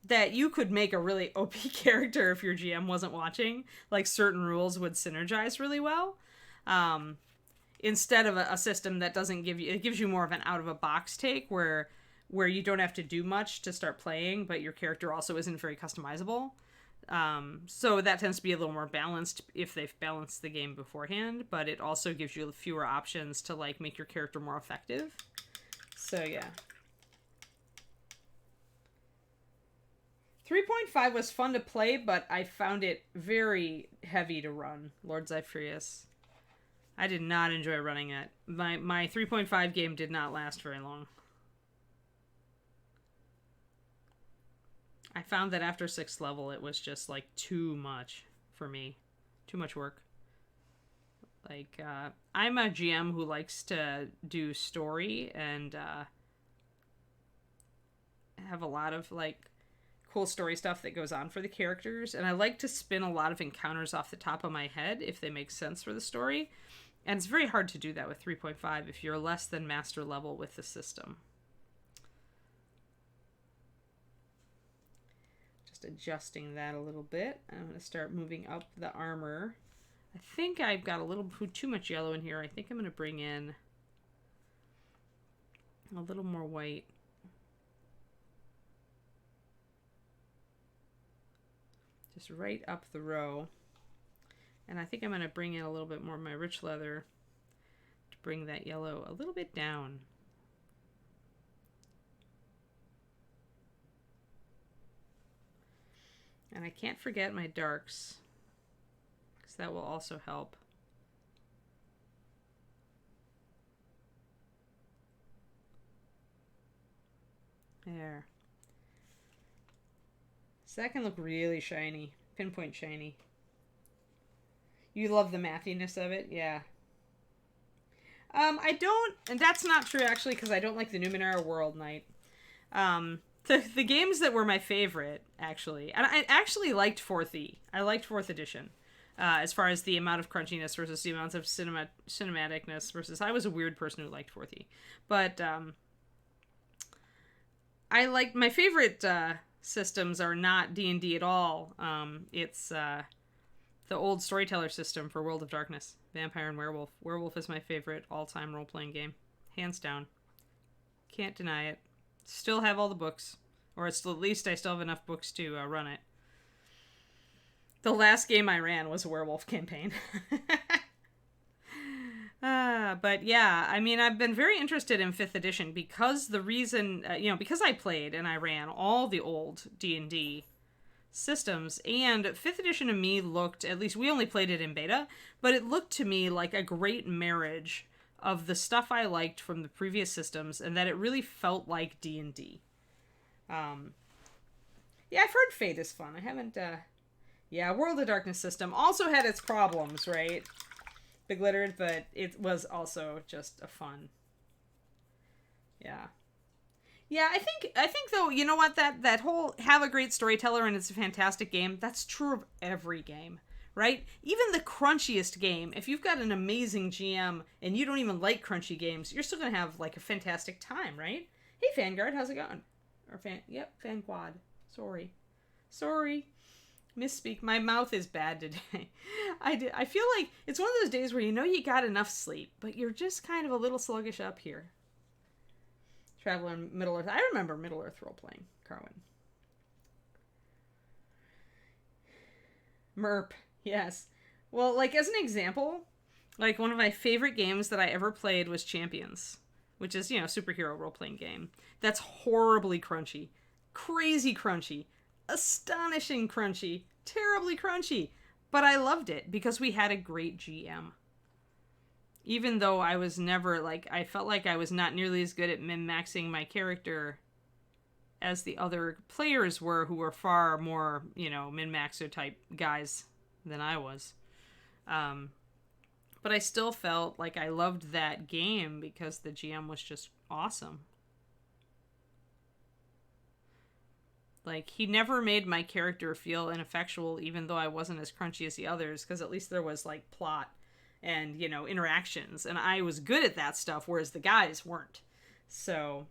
That you could make a really OP character if your GM wasn't watching. Like, certain rules would synergize really well. Instead of a system that doesn't give you... It gives you more of an out-of-a-box take where you don't have to do much to start playing, but your character also isn't very customizable. So that tends to be a little more balanced if they've balanced the game beforehand, but it also gives you fewer options to, like, make your character more effective. So, yeah. 3.5 was fun to play, but I found it very heavy to run, Lord Zyphrius. I did not enjoy running it. My 3.5 game did not last very long. I found that after 6th level, it was just like too much for me. Too much work. Like, I'm a GM who likes to do story and have a lot of like cool story stuff that goes on for the characters. And I like to spin a lot of encounters off the top of my head if they make sense for the story. And it's very hard to do that with 3.5 if you're less than master level with the system. Just adjusting that a little bit. I'm going to start moving up the armor. I think I've got a little too much yellow in here. I think I'm going to bring in a little more white. Just right up the row. And I think I'm going to bring in a little bit more of my rich leather to bring that yellow a little bit down. And I can't forget my darks, because that will also help. There. So that can look really shiny. Pinpoint shiny. You love the mathiness of it? Yeah. I don't, and that's not true actually, because I don't like the Numenera World Night. The games that were my favorite, actually, and I actually liked 4th E. I liked 4th edition. As far as the amount of crunchiness versus the amounts of cinematicness versus, I was a weird person who liked 4th E. But, I like, my favorite, systems are not D&D at all. It's, the old storyteller system for World of Darkness. Vampire and Werewolf. Werewolf is my favorite all-time role-playing game. Hands down. Can't deny it. Still have all the books. Or at least I still have enough books to run it. The last game I ran was a werewolf campaign. But yeah, I mean, I've been very interested in 5th edition because the reason, because I played and I ran all the old D&D systems, and 5th edition to me looked, at least we only played it in beta, but it looked to me like a great marriage of the stuff I liked from the previous systems, and that it really felt like D&D. Yeah, I've heard Fate is fun. I haven't, yeah, World of Darkness system also had its problems, right? Big littered, but it was also just a fun. Yeah. Yeah, I think though, you know what, that whole have a great storyteller and it's a fantastic game, that's true of every game, right? Even the crunchiest game, if you've got an amazing GM and you don't even like crunchy games, you're still gonna have like a fantastic time, right? Hey Vanguard, how's it going? Or Vanquad. Sorry. Misspeak. My mouth is bad today. I feel like it's one of those days where you got enough sleep, but you're just kind of a little sluggish up here. Traveler in Middle Earth. I remember Middle Earth role-playing, Carwin. Merp. Yes. Well, like, as an example, like, one of my favorite games that I ever played was Champions, which is, superhero role-playing game. That's horribly crunchy. Crazy crunchy. Astonishing crunchy. Terribly crunchy. But I loved it because we had a great GM. Even though I was never, I felt like I was not nearly as good at min-maxing my character as the other players were, who were far more, min-maxer type guys than I was. But I still felt like I loved that game because the GM was just awesome. Like, he never made my character feel ineffectual, even though I wasn't as crunchy as the others, because at least there was, plot and, interactions, and I was good at that stuff, whereas the guys weren't. So,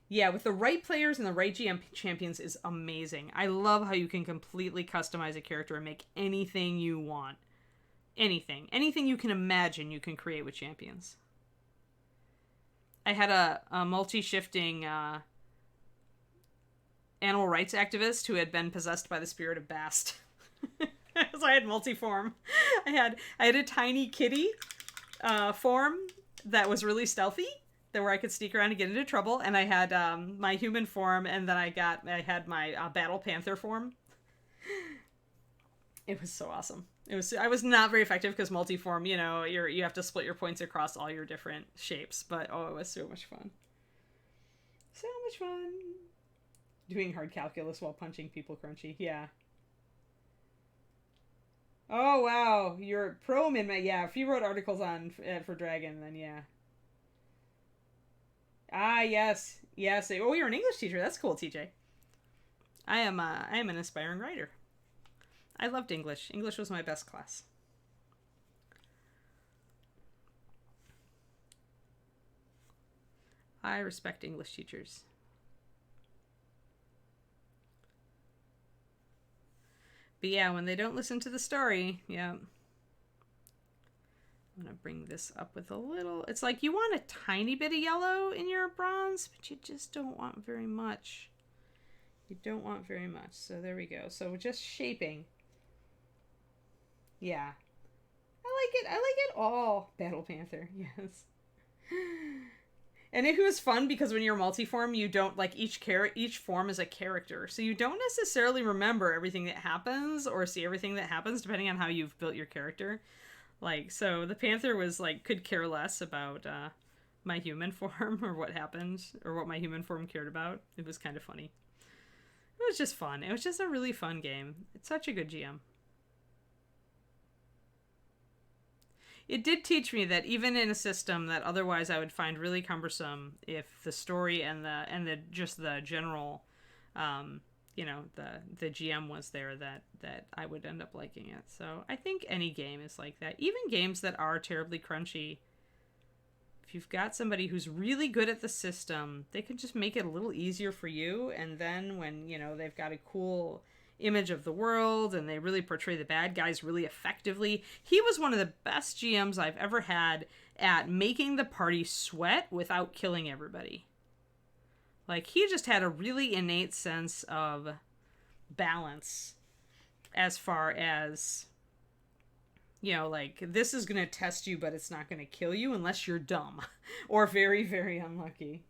yeah, with the right players and the right GM champions is amazing. I love how you can completely customize a character and make anything you want. Anything. Anything you can imagine you can create with champions. I had a multi-shifting, animal rights activist who had been possessed by the spirit of Bast. So I had multi-form. I had a tiny kitty form that was really stealthy, where I could sneak around and get into trouble, and I had my human form, and then I had my battle panther form. It was so awesome. I was not very effective because multiform, you know, you have to split your points across all your different shapes, but oh, it was so much fun. So much fun. Doing hard calculus while punching people, Crunchy. Yeah. Oh, wow. You're pro min. Yeah, if you wrote articles on for Dragon, then yeah. Ah, yes. Yes. Oh, you're an English teacher. That's cool, TJ. I am an aspiring writer. I loved English. English was my best class. I respect English teachers. But yeah, when they don't listen to the story, yeah. I'm going to bring this up with a little... It's like you want a tiny bit of yellow in your bronze, but you just don't want very much. You don't want very much. So there we go. So just shaping. Yeah. I like it all. Battle Panther, yes. And it was fun because when you're multiform, you don't, like, each form is a character. So you don't necessarily remember everything that happens or see everything that happens depending on how you've built your character. Like, so the Panther was, like, could care less about my human form or what happened or what my human form cared about. It was kind of funny. It was just fun. It was just a really fun game. It's such a good GM. It did teach me that even in a system that otherwise I would find really cumbersome, if the story and the just the general, you know, the GM was there, that I would end up liking it. So I think any game is like that. Even games that are terribly crunchy, if you've got somebody who's really good at the system, they can just make it a little easier for you. And then when, you know, they've got a cool image of the world and they really portray the bad guys really effectively. He was one of the best GMs I've ever had at making the party sweat without killing everybody. Like, he just had a really innate sense of balance as far as, you know, like, this is going to test you, but it's not going to kill you unless you're dumb or very, very unlucky.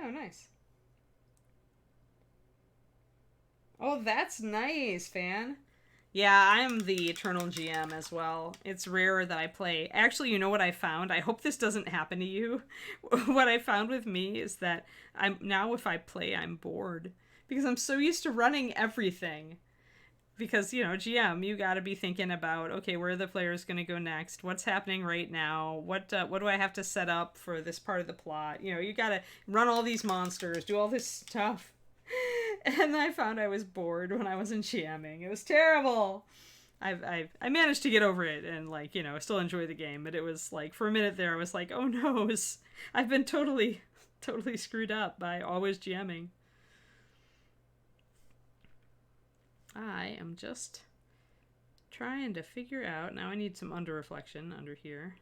Oh, nice. Oh, that's nice, fan. Yeah, I'm the Eternal GM as well. It's rare that I play. Actually, you know what I found? I hope this doesn't happen to you. What I found with me is that now if I play, I'm bored. Because I'm so used to running everything. Because, you know, GM, you got to be thinking about, okay, where are the players going to go next? What's happening right now? What do I have to set up for this part of the plot? You know, you got to run all these monsters, do all this stuff. And I found I was bored when I wasn't GMing. It was terrible. I managed to get over it and, like, you know, still enjoy the game. But it was like, for a minute there, I was like, oh no, I've been totally screwed up by always GMing. I am just trying to figure out... Now I need some under reflection under here.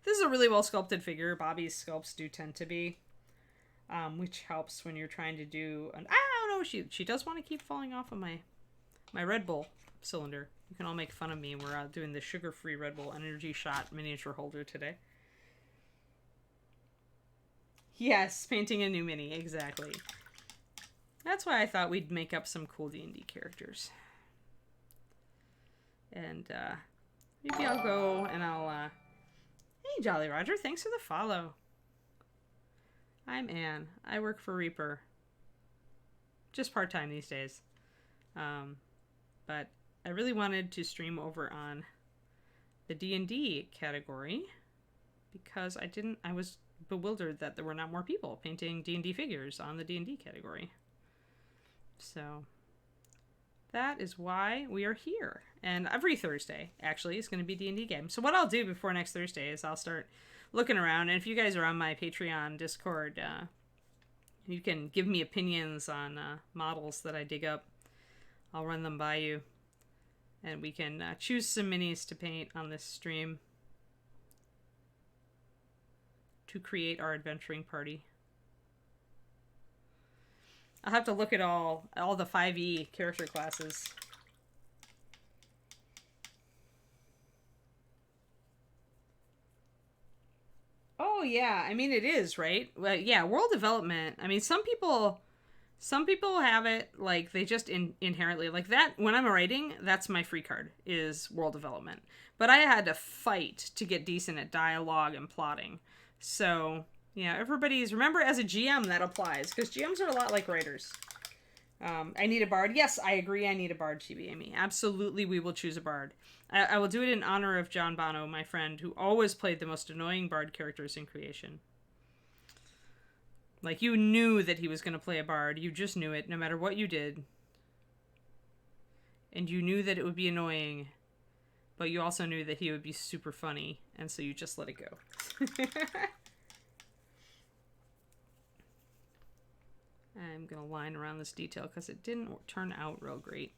This is a really well sculpted figure. Bobby's sculpts do tend to be. Which helps when you're trying to do... I don't know, she does want to keep falling off of my Red Bull cylinder. You can all make fun of me. We're doing the sugar-free Red Bull energy shot miniature holder today. Yes, painting a new mini, exactly. That's why I thought we'd make up some cool D&D characters. And, maybe I'll go and I'll, Hey, Jolly Roger, thanks for the follow. I'm Anne. I work for Reaper. Just part-time these days. But I really wanted to stream over on the D&D category because I was bewildered that there were not more people painting D&D figures on the D&D category. So that is why we are here. And every Thursday, actually, is going to be D&D game. So what I'll do before next Thursday is I'll start looking around. And if you guys are on my Patreon Discord, you can give me opinions on models that I dig up. I'll run them by you. And we can choose some minis to paint on this stream to create our adventuring party. I'll have to look at all the 5e character classes. Oh, yeah, I mean it is, right? Well, yeah, world development. I mean, some people have it like they just inherently like that. When I'm writing, that's my free card is world development. But I had to fight to get decent at dialogue and plotting. So yeah, everybody's remember as a GM that applies because GMs are a lot like writers. I need a bard. Yes, I agree. I need a bard, Chibi Amy. Absolutely, we will choose a bard. I will do it in honor of John Bono, my friend, who always played the most annoying bard characters in creation. Like, you knew that he was going to play a bard. You just knew it, no matter what you did. And you knew that it would be annoying, but you also knew that he would be super funny, and so you just let it go. I'm going to line around this detail because it didn't turn out real great.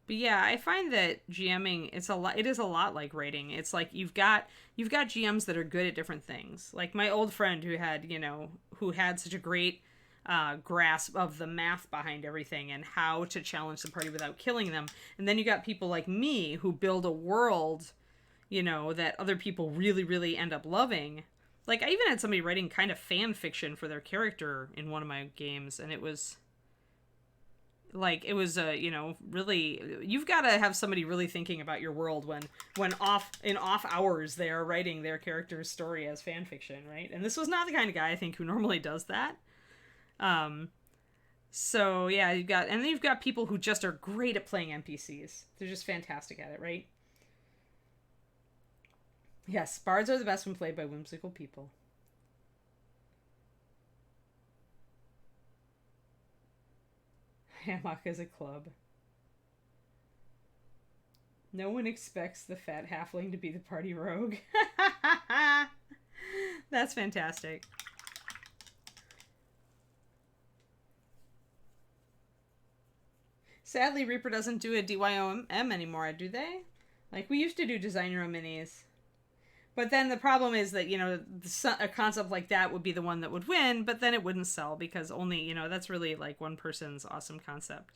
But yeah, I find that GMing it is a lot like writing. It's like you've got GMs that are good at different things. Like my old friend who had such a great grasp of the math behind everything and how to challenge the party without killing them. And then you got people like me who build a world, that other people really, really end up loving. Like, I even had somebody writing kind of fan fiction for their character in one of my games, and it was really, you've got to have somebody really thinking about your world when off hours they are writing their character's story as fan fiction, right? And this was not the kind of guy, I think, who normally does that. So yeah, you've got people who just are great at playing NPCs. They're just fantastic at it, right? Yes, bards are the best when played by whimsical people. Hammock is a club. No one expects the fat halfling to be the party rogue. That's fantastic. Sadly, Reaper doesn't do a DYOM anymore, do they? Like, we used to do design your own minis. But then the problem is that, a concept like that would be the one that would win, but then it wouldn't sell because only, that's really like one person's awesome concept.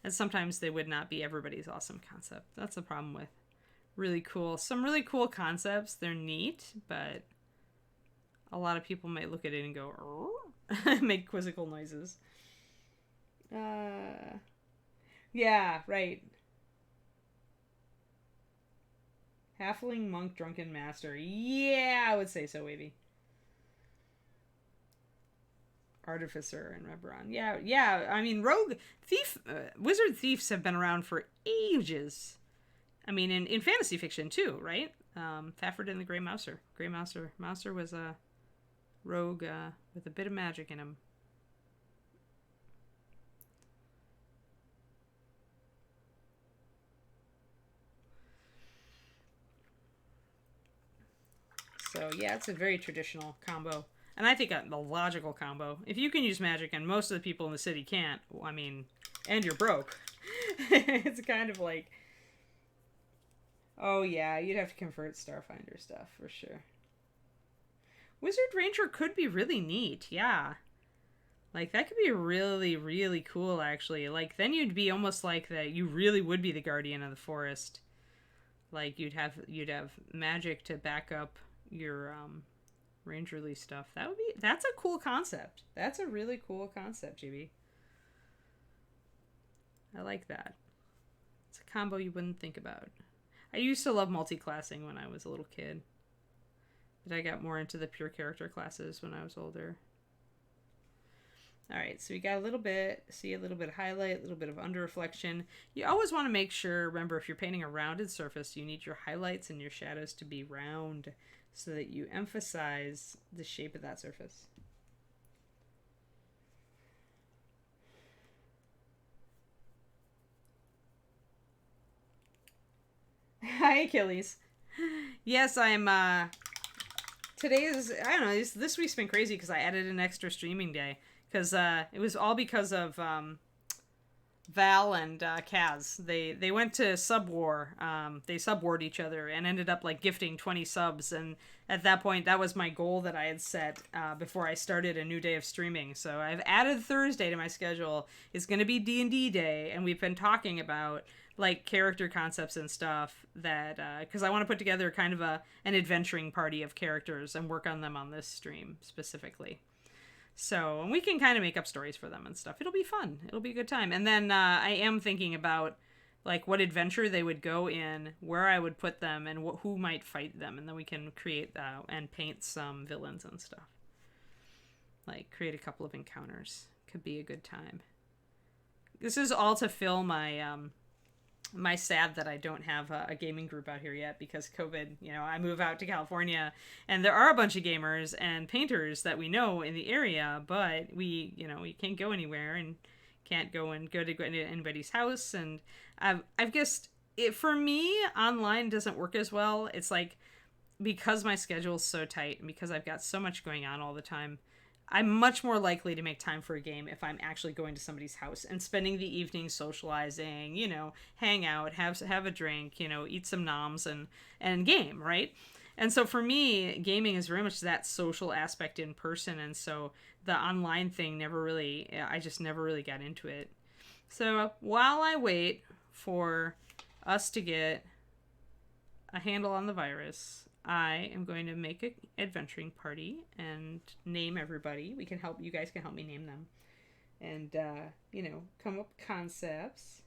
And sometimes they would not be everybody's awesome concept. That's the problem with some really cool concepts. They're neat, but a lot of people might look at it and go, make quizzical noises. Yeah, right. Halfling, monk, drunken master. Yeah, I would say so, Wavy. Artificer and Reberon. Yeah. I mean, rogue, thief, wizard thieves have been around for ages. I mean, in fantasy fiction too, right? Fafhrd and the Grey Mouser. Mouser was a rogue with a bit of magic in him. So yeah, it's a very traditional combo. And I think the logical combo. If you can use magic and most of the people in the city can't, I mean, and you're broke. It's kind of like, oh yeah, you'd have to convert Starfinder stuff for sure. Wizard Ranger could be really neat, yeah. Like, that could be really, really cool, actually. Like, then you'd be almost like that. You really would be the guardian of the forest. Like, you'd have magic to back up your rangerly stuff. That's a cool concept. That's a really cool concept, GB. I like that. It's a combo you wouldn't think about. I used to love multi-classing when I was a little kid, but I got more into the pure character classes when I was older. All right, so we got a little bit of highlight, a little bit of under reflection. You always want to make sure, remember, if you're painting a rounded surface, you need your highlights and your shadows to be round so that you emphasize the shape of that surface. Hi, Achilles. Yes, I'm, today is, I don't know, this week's been crazy because I added an extra streaming day. Because it was all because of Val and Kaz. They went to Subwar. They subwarred each other and ended up like gifting 20 subs. And at that point, that was my goal that I had set before I started a new day of streaming. So I've added Thursday to my schedule. It's going to be D&D day, and we've been talking about like character concepts and stuff that because I want to put together kind of an adventuring party of characters and work on them on this stream specifically. So, and we can kind of make up stories for them and stuff. It'll be fun. It'll be a good time. And then I am thinking about like what adventure they would go in, where I would put them, and who might fight them. And then we can create and paint some villains and stuff. Like create a couple of encounters. Could be a good time. This is all to fill my my sad that I don't have a gaming group out here yet because COVID, you know, I move out to California and there are a bunch of gamers and painters that we know in the area, but we, you know, we can't go anywhere and can't go to anybody's house. And I've guessed it, for me, online doesn't work as well. It's like, because my schedule's so tight and because I've got so much going on all the time, I'm much more likely to make time for a game if I'm actually going to somebody's house and spending the evening socializing, you know, hang out, have a drink, you know, eat some noms and game, right? And so for me, gaming is very much that social aspect in person. And so the online thing I just never really got into it. So while I wait for us to get a handle on the virus, I am going to make an adventuring party and name everybody. You guys can help me name them. And, you know, come up with concepts.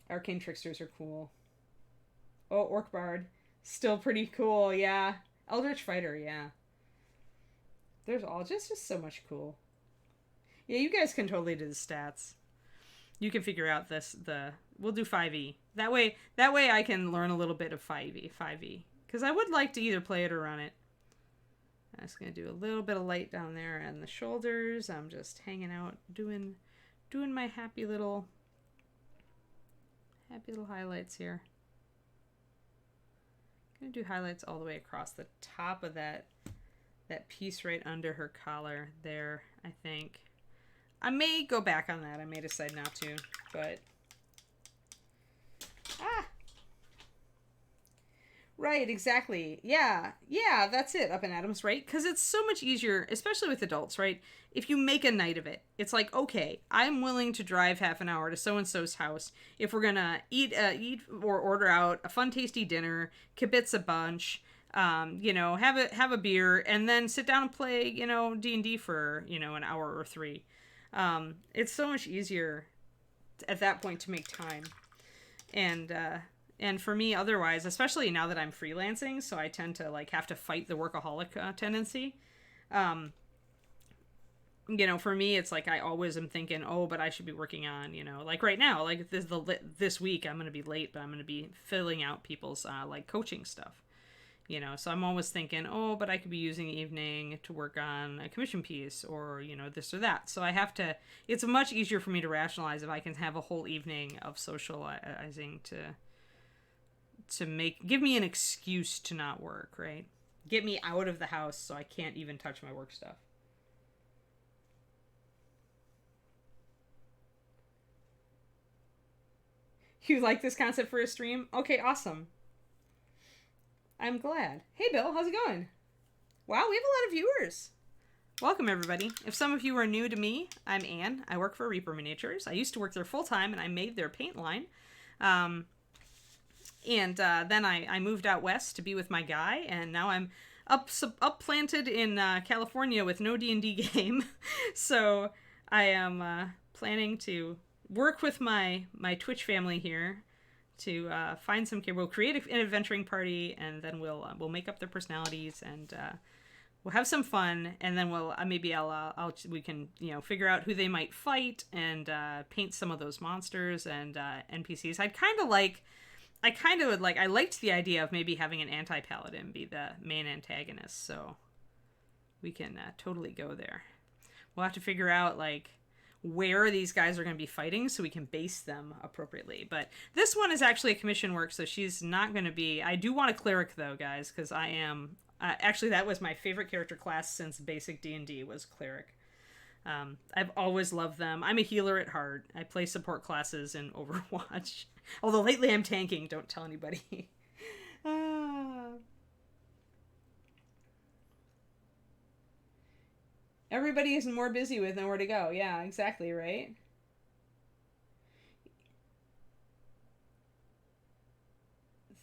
Arcane Tricksters are cool. Oh, Orc Bard. Still pretty cool, yeah. Eldritch Fighter, yeah. There's all just so much cool. Yeah, you guys can totally do the stats. You can figure out we'll do 5e. That way I can learn a little bit of 5e. Because I would like to either play it or run it. I'm just going to do a little bit of light down there and the shoulders. I'm just hanging out, doing my happy little highlights here. I'm going to do highlights all the way across the top of that piece right under her collar there, I think. I may go back on that. I may decide not to, but... Right, exactly. Yeah, that's it, Up and Adams, right? Because it's so much easier, especially with adults, right? If you make a night of it, it's like, okay, I'm willing to drive half an hour to so-and-so's house if we're gonna eat or order out a fun, tasty dinner, kibitz a bunch, you know, have a beer, and then sit down and play, you know, D&D for, you know, an hour or 3. It's so much easier at that point to make time. And for me, otherwise, especially now that I'm freelancing, so I tend to like have to fight the workaholic tendency. You know, for me, it's like I always am thinking, oh, but I should be working on, you know, like right now, like this week, I'm going to be late, but I'm going to be filling out people's like coaching stuff. You know, so I'm always thinking, oh, but I could be using the evening to work on a commission piece or, you know, this or that. So I have to, it's much easier for me to rationalize if I can have a whole evening of socializing to give me an excuse to not work, right? Get me out of the house so I can't even touch my work stuff. You like this concept for a stream? Okay, awesome. I'm glad. Hey, Bill, how's it going? Wow, we have a lot of viewers. Welcome, everybody. If some of you are new to me, I'm Anne. I work for Reaper Miniatures. I used to work there full-time, and I made their paint line. And then I moved out west to be with my guy, and now I'm up-planted in California with no D&D game. So I am planning to work with my Twitch family here to find some we'll create an adventuring party, and then we'll make up their personalities, and we'll have some fun, and then we'll we can, you know, figure out who they might fight and paint some of those monsters and NPCs. I liked the idea of maybe having an anti-paladin be the main antagonist, so we can totally go there. We'll have to figure out like where these guys are going to be fighting so we can base them appropriately. But this one is actually a commission work, so she's not going to be... I do want a cleric, though, guys, because I am... actually, that was my favorite character class since basic D&D was cleric. I've always loved them. I'm a healer at heart. I play support classes in Overwatch. Although lately I'm tanking. Don't tell anybody. Everybody is more busy with nowhere to go. Yeah, exactly, right?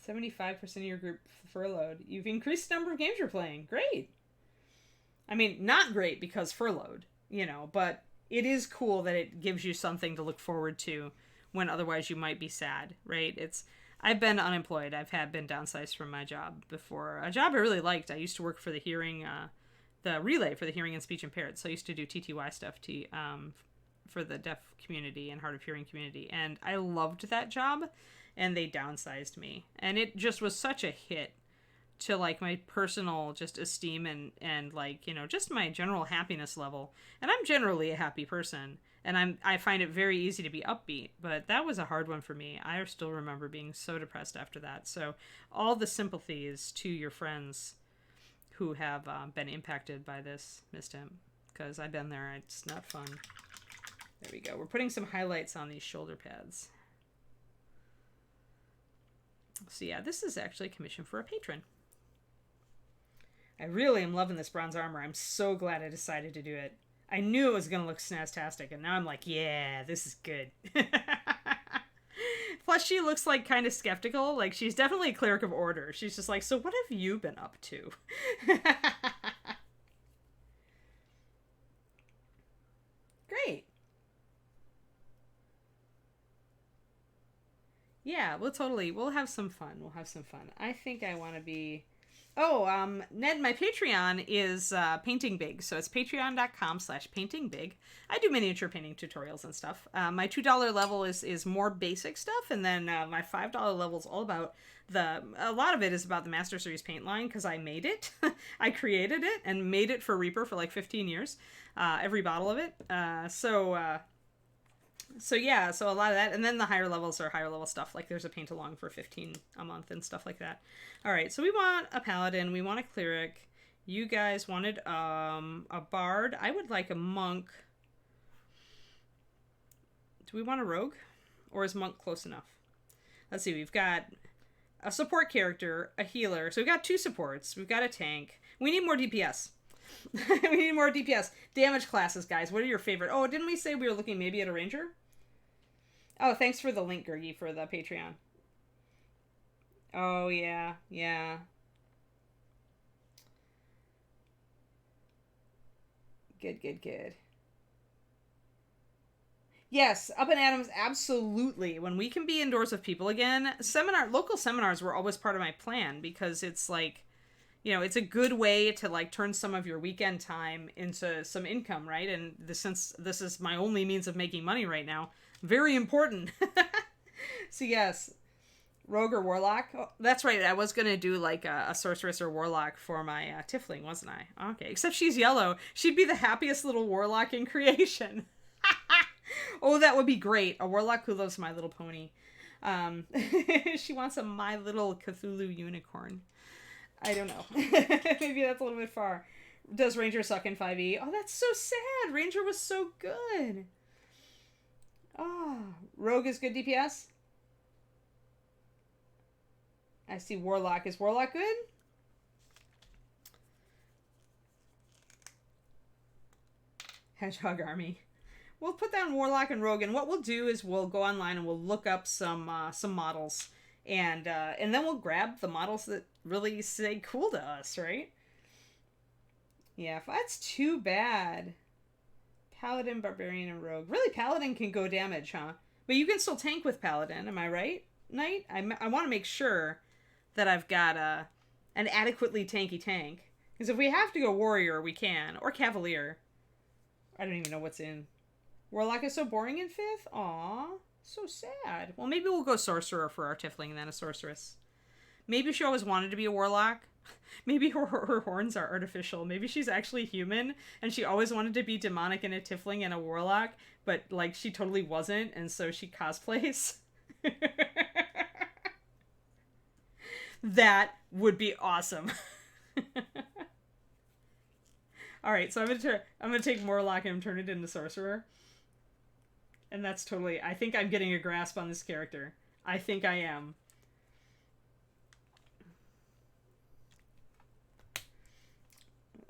75% of your group furloughed. You've increased the number of games you're playing. Great. I mean, not great because furloughed, but it is cool that it gives you something to look forward to when otherwise you might be sad, right? I've been unemployed. I've been downsized from my job before. A job I really liked. I used to work for the the relay for the hearing and speech impaired. So I used to do TTY stuff for the deaf community and hard of hearing community. And I loved that job, and they downsized me. And it just was such a hit to like my personal just esteem and like, just my general happiness level. And I'm generally a happy person, and I find it very easy to be upbeat, but that was a hard one for me. I still remember being so depressed after that. So all the sympathies to your friends who have been impacted by this, Miss Tim, because I've been there. It's not fun. There we go. We're putting some highlights on these shoulder pads. So yeah, this is actually a commission for a patron. I really am loving this bronze armor. I'm so glad I decided to do it. I knew it was going to look snaztastic, and now I'm like, yeah, this is good. Plus, she looks like kind of skeptical. Like, she's definitely a cleric of order. She's just like, so what have you been up to? Great. Yeah, we'll have some fun. I think I want to be... Oh, Ned, my Patreon is Painting Big, so it's patreon.com/paintingbig. I do miniature painting tutorials and stuff. My $2 level is more basic stuff, and then my $5 level is all about a lot of it is about the Master Series paint line, because I made it. I created it and made it for Reaper for like 15 years, every bottle of it. So yeah, so a lot of that, and then the higher levels are higher level stuff, like there's a paint along for 15 a month and stuff like that. All right, so we want a paladin, we want a cleric. You guys wanted a bard. I would like a monk. Do we want a rogue, or is monk close enough? Let's see, we've got a support character, a healer. So we've got 2 supports. We've got a tank. We need more DPS. We need more DPS. Damage classes, guys. What are your favorite? Oh, didn't we say we were looking maybe at a ranger? Oh, thanks for the link, Gergie, for the Patreon. Oh, yeah. Yeah. Good. Yes, Up and Adams, absolutely. When we can be indoors with people again, local seminars were always part of my plan, because it's like, it's a good way to like turn some of your weekend time into some income, right? And since this is my only means of making money right now, very important. So yes, rogue or warlock. Oh, that's right. I was going to do like a sorceress or warlock for my tiefling, wasn't I? Okay. Except she's yellow. She'd be the happiest little warlock in creation. Oh, that would be great. A warlock who loves My Little Pony. She wants a My Little Cthulhu unicorn. I don't know. Maybe that's a little bit far. Does Ranger suck in 5e? Oh, that's so sad. Ranger was so good. Oh, Rogue is good DPS? I see Warlock. Is Warlock good? Hedgehog Army. We'll put down Warlock and Rogue, and what we'll do is we'll go online and we'll look up some models, and then we'll grab the models that really say cool to us, right? Yeah, that's too bad. Paladin, Barbarian, and Rogue. Really, Paladin can go damage, huh? But you can still tank with Paladin, am I right, Knight? I want to make sure that I've got an adequately tanky tank. Because if we have to go Warrior, we can. Or Cavalier. I don't even know what's in. Warlock is so boring in 5th? Aw, so sad. Well, maybe we'll go Sorcerer for our Tiefling and then a Sorceress. Maybe she always wanted to be a Warlock. Maybe her horns are artificial. Maybe she's actually human, and she always wanted to be demonic and a Tiefling and a Warlock, but, like, she totally wasn't, and so she cosplays. That would be awesome. Alright, so I'm gonna take Warlock and turn it into Sorcerer. And that's totally... I think I'm getting a grasp on this character. I think I am.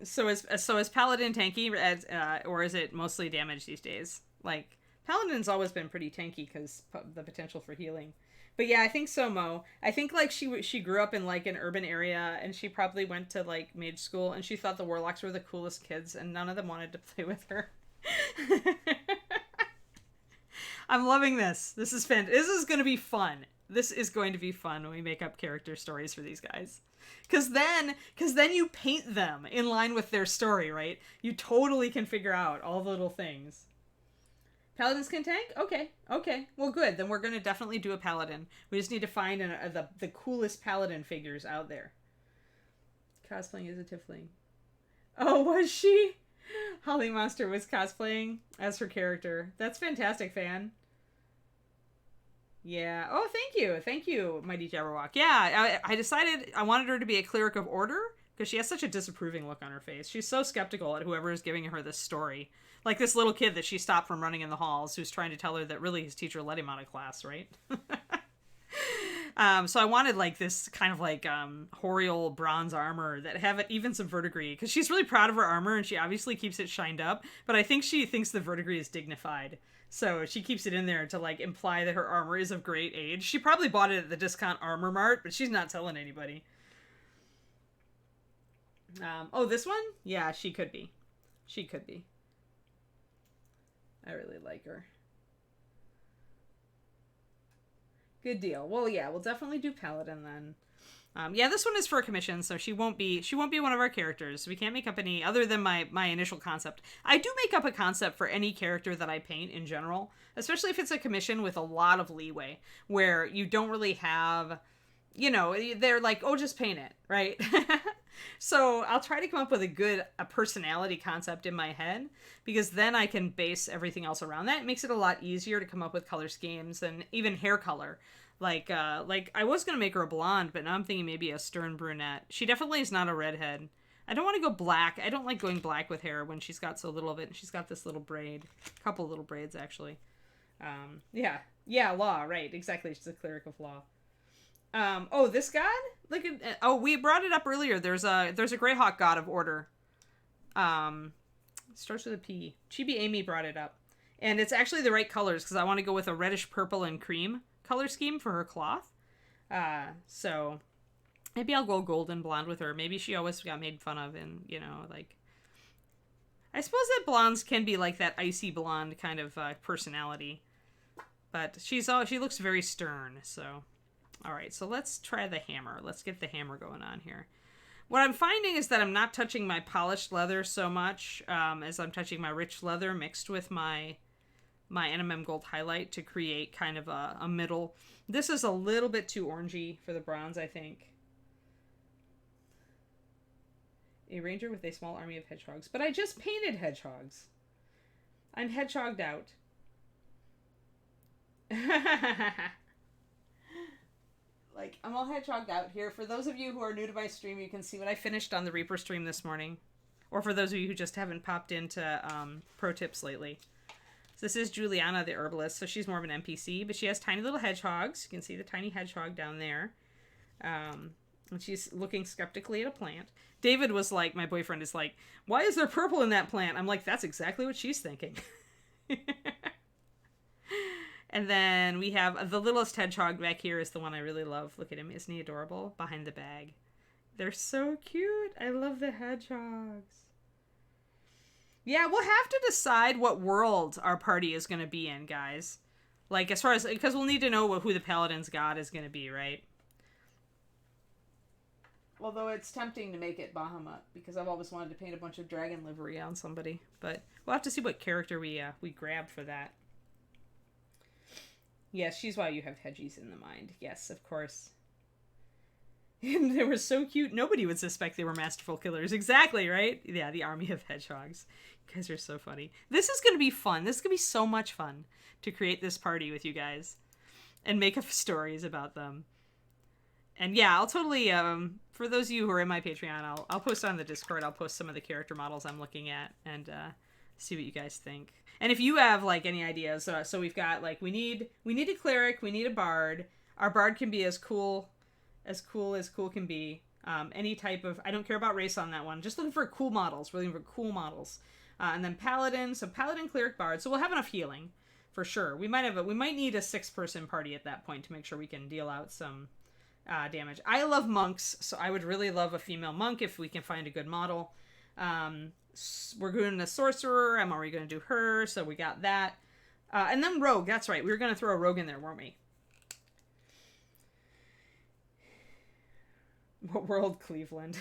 So is Paladin tanky, or is it mostly damage these days? Like, Paladin's always been pretty tanky because the potential for healing. But yeah, I think so, Mo. I think like she grew up in like an urban area, and she probably went to like mage school, and she thought the warlocks were the coolest kids, and none of them wanted to play with her. I'm loving this. This is This is going to be fun. This is going to be fun when we make up character stories for these guys. Cause then you paint them in line with their story, right? You totally can figure out all the little things. Paladins can tank? Okay. Well, good. Then we're gonna definitely do a paladin. We just need to find the coolest paladin figures out there. Cosplaying as a tiefling. Oh, was she? Holly Monster was cosplaying as her character. That's fantastic, fan. Yeah. Oh, thank you, Mighty Jabberwock. Yeah, I decided I wanted her to be a cleric of order because she has such a disapproving look on her face. She's so skeptical at whoever is giving her this story. Like this little kid that she stopped from running in the halls who's trying to tell her that really his teacher let him out of class, right? So I wanted like this kind of like Horiel bronze armor that have even some verdigris because she's really proud of her armor and she obviously keeps it shined up, but I think she thinks the verdigris is dignified. So she keeps it in there to like imply that her armor is of great age. She probably bought it at the discount armor mart, but she's not telling anybody. Oh, this one? Yeah, she could be. She could be. I really like her. Good deal. Well, yeah, we'll definitely do Paladin then. Yeah, this one is for a commission, so she won't be one of our characters. We can't make up any other than my initial concept. I do make up a concept for any character that I paint in general, especially if it's a commission with a lot of leeway, where you don't really have, they're like, oh, just paint it, right? So I'll try to come up with a personality concept in my head, because then I can base everything else around that. It makes it a lot easier to come up with color schemes and even hair color. Like I was gonna make her a blonde, but now I'm thinking maybe a stern brunette. She definitely is not a redhead. I don't want to go black. I don't like going black with hair when she's got so little of it. And she's got this little braid, couple little braids actually. Yeah, law, right? Exactly. She's a cleric of law. Oh, this god? We brought it up earlier. There's a Greyhawk god of order. Starts with a P. Chibi Amy brought it up, and it's actually the right colors because I want to go with a reddish purple and cream color scheme for her cloth. So maybe I'll go golden blonde with her. Maybe she always got made fun of, and I suppose that blondes can be like that icy blonde kind of personality, but she looks very stern. So. All right, so let's try the hammer. Let's get the hammer going on here. What I'm finding is that I'm not touching my polished leather so much as I'm touching my rich leather mixed with my NMM Gold highlight to create kind of a middle. This is a little bit too orangey for the bronze, I think. A ranger with a small army of hedgehogs. But I just painted hedgehogs. I'm hedgehogged out. Like, I'm all hedgehogged out here. For those of you who are new to my stream, you can see what I finished on the Reaper stream this morning. Or for those of you who just haven't popped into pro tips lately. So this is Juliana the herbalist, so she's more of an NPC, but she has tiny little hedgehogs. You can see the tiny hedgehog down there. And she's looking skeptically at a plant. David was like, my boyfriend is like, why is there purple in that plant? I'm like, that's exactly what she's thinking. And then we have the littlest hedgehog back here is the one I really love. Look at him. Isn't he adorable? Behind the bag. They're so cute. I love the hedgehogs. Yeah, we'll have to decide what world our party is going to be in, guys. Like, as far as... Because we'll need to know who the Paladin's god is going to be, right? Although it's tempting to make it Bahamut, because I've always wanted to paint a bunch of dragon livery on somebody. But we'll have to see what character we grab for that. Yes, she's why you have hedgies in the mind. Yes, of course. And they were so cute, nobody would suspect they were masterful killers. Exactly, right? Yeah, the army of hedgehogs. You guys are so funny. This is going to be fun. This is going to be so much fun to create this party with you guys. And make up stories about them. And yeah, I'll totally, for those of you who are in my Patreon, I'll post on the Discord, I'll post some of the character models I'm looking at and see what you guys think. And if you have, like, any ideas, so we've got, like, we need a cleric, we need a bard. Our bard can be as cool as cool can be. Any type of, I don't care about race on that one. Just looking for cool models. We're looking for cool models. And then paladin, so paladin, cleric, bard. So we'll have enough healing for sure. We might need a 6-person party at that point to make sure we can deal out some damage. I love monks, so I would really love a female monk if we can find a good model. We're doing a sorcerer. I'm already going to do her, so we got that. And then rogue, that's right. We were going to throw a rogue in there, weren't we? What world, Cleveland?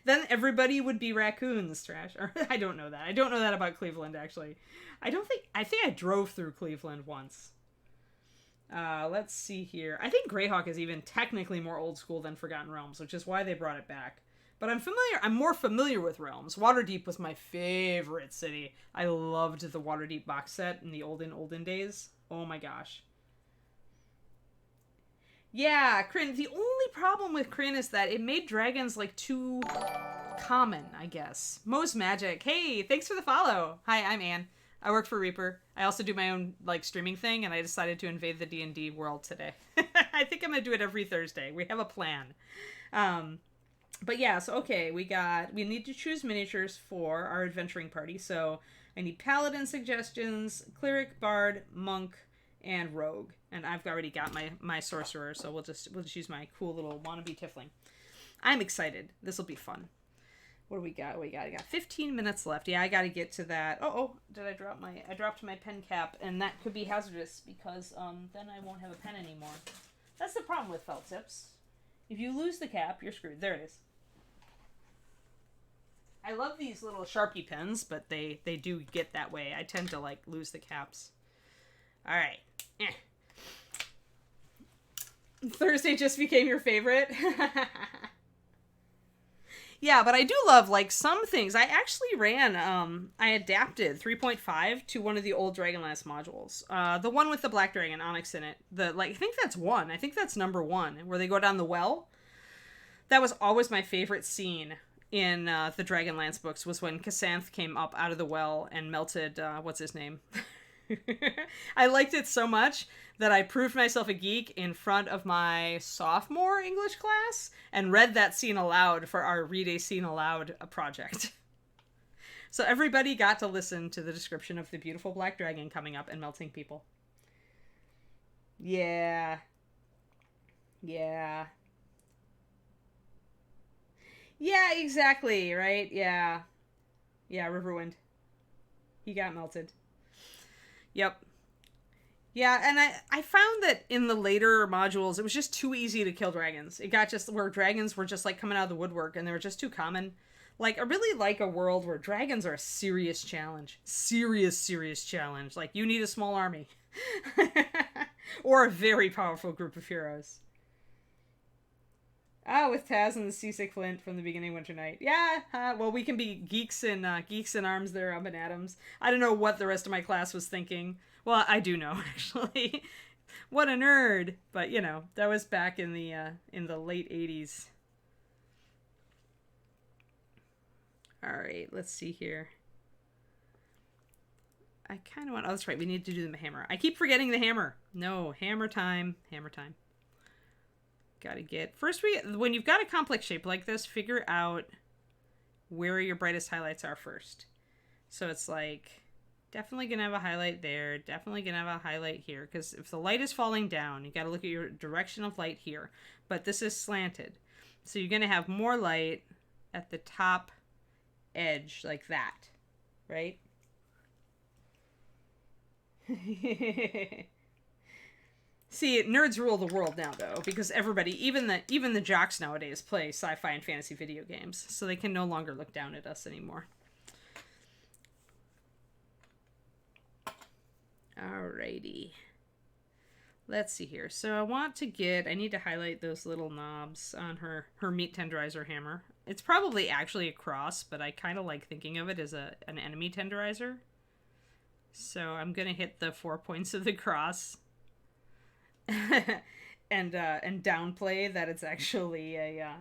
Then everybody would be raccoons, trash. Or, I don't know that. I don't know that about Cleveland, actually. I think I drove through Cleveland once. Let's see here. I think Greyhawk is even technically more old school than Forgotten Realms, which is why they brought it back. But I'm more familiar with Realms. Waterdeep was my favorite city. I loved the Waterdeep box set in the olden days. Oh my gosh. Yeah, Kryn. The only problem with Kryn is that it made dragons, like, too common, I guess. Most Magic. Hey, thanks for the follow. Hi, I'm Anne. I work for Reaper. I also do my own, like, streaming thing, and I decided to invade the D&D world today. I think I'm going to do it every Thursday. We have a plan. But yeah, so okay, we need to choose miniatures for our adventuring party. So I need paladin suggestions, cleric, bard, monk, and rogue. And I've already got my sorcerer, so we'll just use my cool little wannabe tiefling. I'm excited. This will be fun. What do we got? I got 15 minutes left. Yeah, I got to get to that. Oh, did I dropped my pen cap, and that could be hazardous because then I won't have a pen anymore. That's the problem with felt tips. If you lose the cap, you're screwed. There it is. I love these little Sharpie pens, but they do get that way. I tend to, like, lose the caps. All right. Thursday just became your favorite? Yeah, but I do love, like, some things. I actually ran, I adapted 3.5 to one of the old Dragonlance modules. The one with the Black Dragon Onyx in it. I think that's one. I think that's number 1, where they go down the well. That was always my favorite scene in the Dragonlance books, was when Kasanth came up out of the well and melted, what's his name? I liked it so much that I proved myself a geek in front of my sophomore English class and read that scene aloud for our Read a Scene Aloud project. So everybody got to listen to the description of the beautiful black dragon coming up and melting people. Yeah. Yeah. Yeah, exactly, right? Yeah. Yeah, Riverwind. He got melted. Yep. Yeah, and I found that in the later modules, it was just too easy to kill dragons. It got just where dragons were just, like, coming out of the woodwork, and they were just too common. Like, I really like a world where dragons are a serious challenge. Serious challenge. Like, you need a small army. Or a very powerful group of heroes. With Taz and the Seasick Flint from the beginning of Winter Night. Yeah, well, we can be geeks in arms there up in Adams. I don't know what the rest of my class was thinking. Well, I do know, actually. What a nerd. But, you know, that was back in the late 80s. Alright, let's see here. I kind of want... Oh, that's right, we need to do the hammer. I keep forgetting the hammer. No, hammer time. Hammer time. Gotta get... First, when you've got a complex shape like this, figure out where your brightest highlights are first. So it's like... Definitely gonna have a highlight there. Definitely gonna have a highlight here. Because if the light is falling down, you gotta look at your direction of light here. But this is slanted. So you're gonna have more light at the top edge, like that. Right? See, nerds rule the world now, though, because everybody, even the jocks nowadays, play sci-fi and fantasy video games, so they can no longer look down at us anymore. Alrighty. Let's see here. So I need to highlight those little knobs on her meat tenderizer hammer. It's probably actually a cross, but I kind of like thinking of it as an enemy tenderizer. So I'm going to hit the 4 points of the cross. and downplay that it's actually a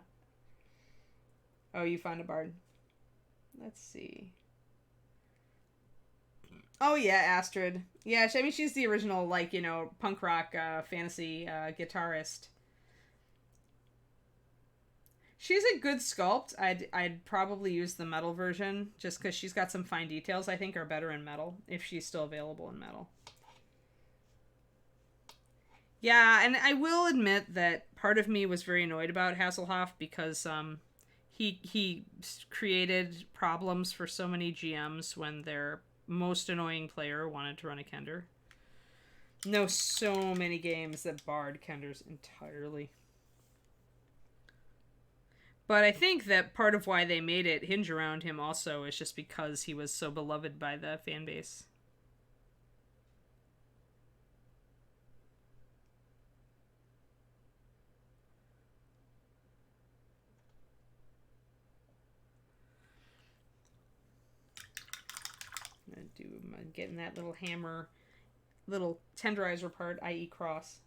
Oh, you found a bard. Let's see. Oh yeah, Astrid. Yeah, I mean she's the original, like, you know, punk rock fantasy guitarist. She's a good sculpt. I'd probably use the metal version just because she's got some fine details I think are better in metal if she's still available in metal. Yeah, and I will admit that part of me was very annoyed about Hasselhoff because he created problems for so many GMs when their most annoying player wanted to run a Kender. Know so many games that barred Kenders entirely. But I think that part of why they made it hinge around him also is just because he was so beloved by the fan base. I'm getting that little hammer, little tenderizer part, i.e. cross.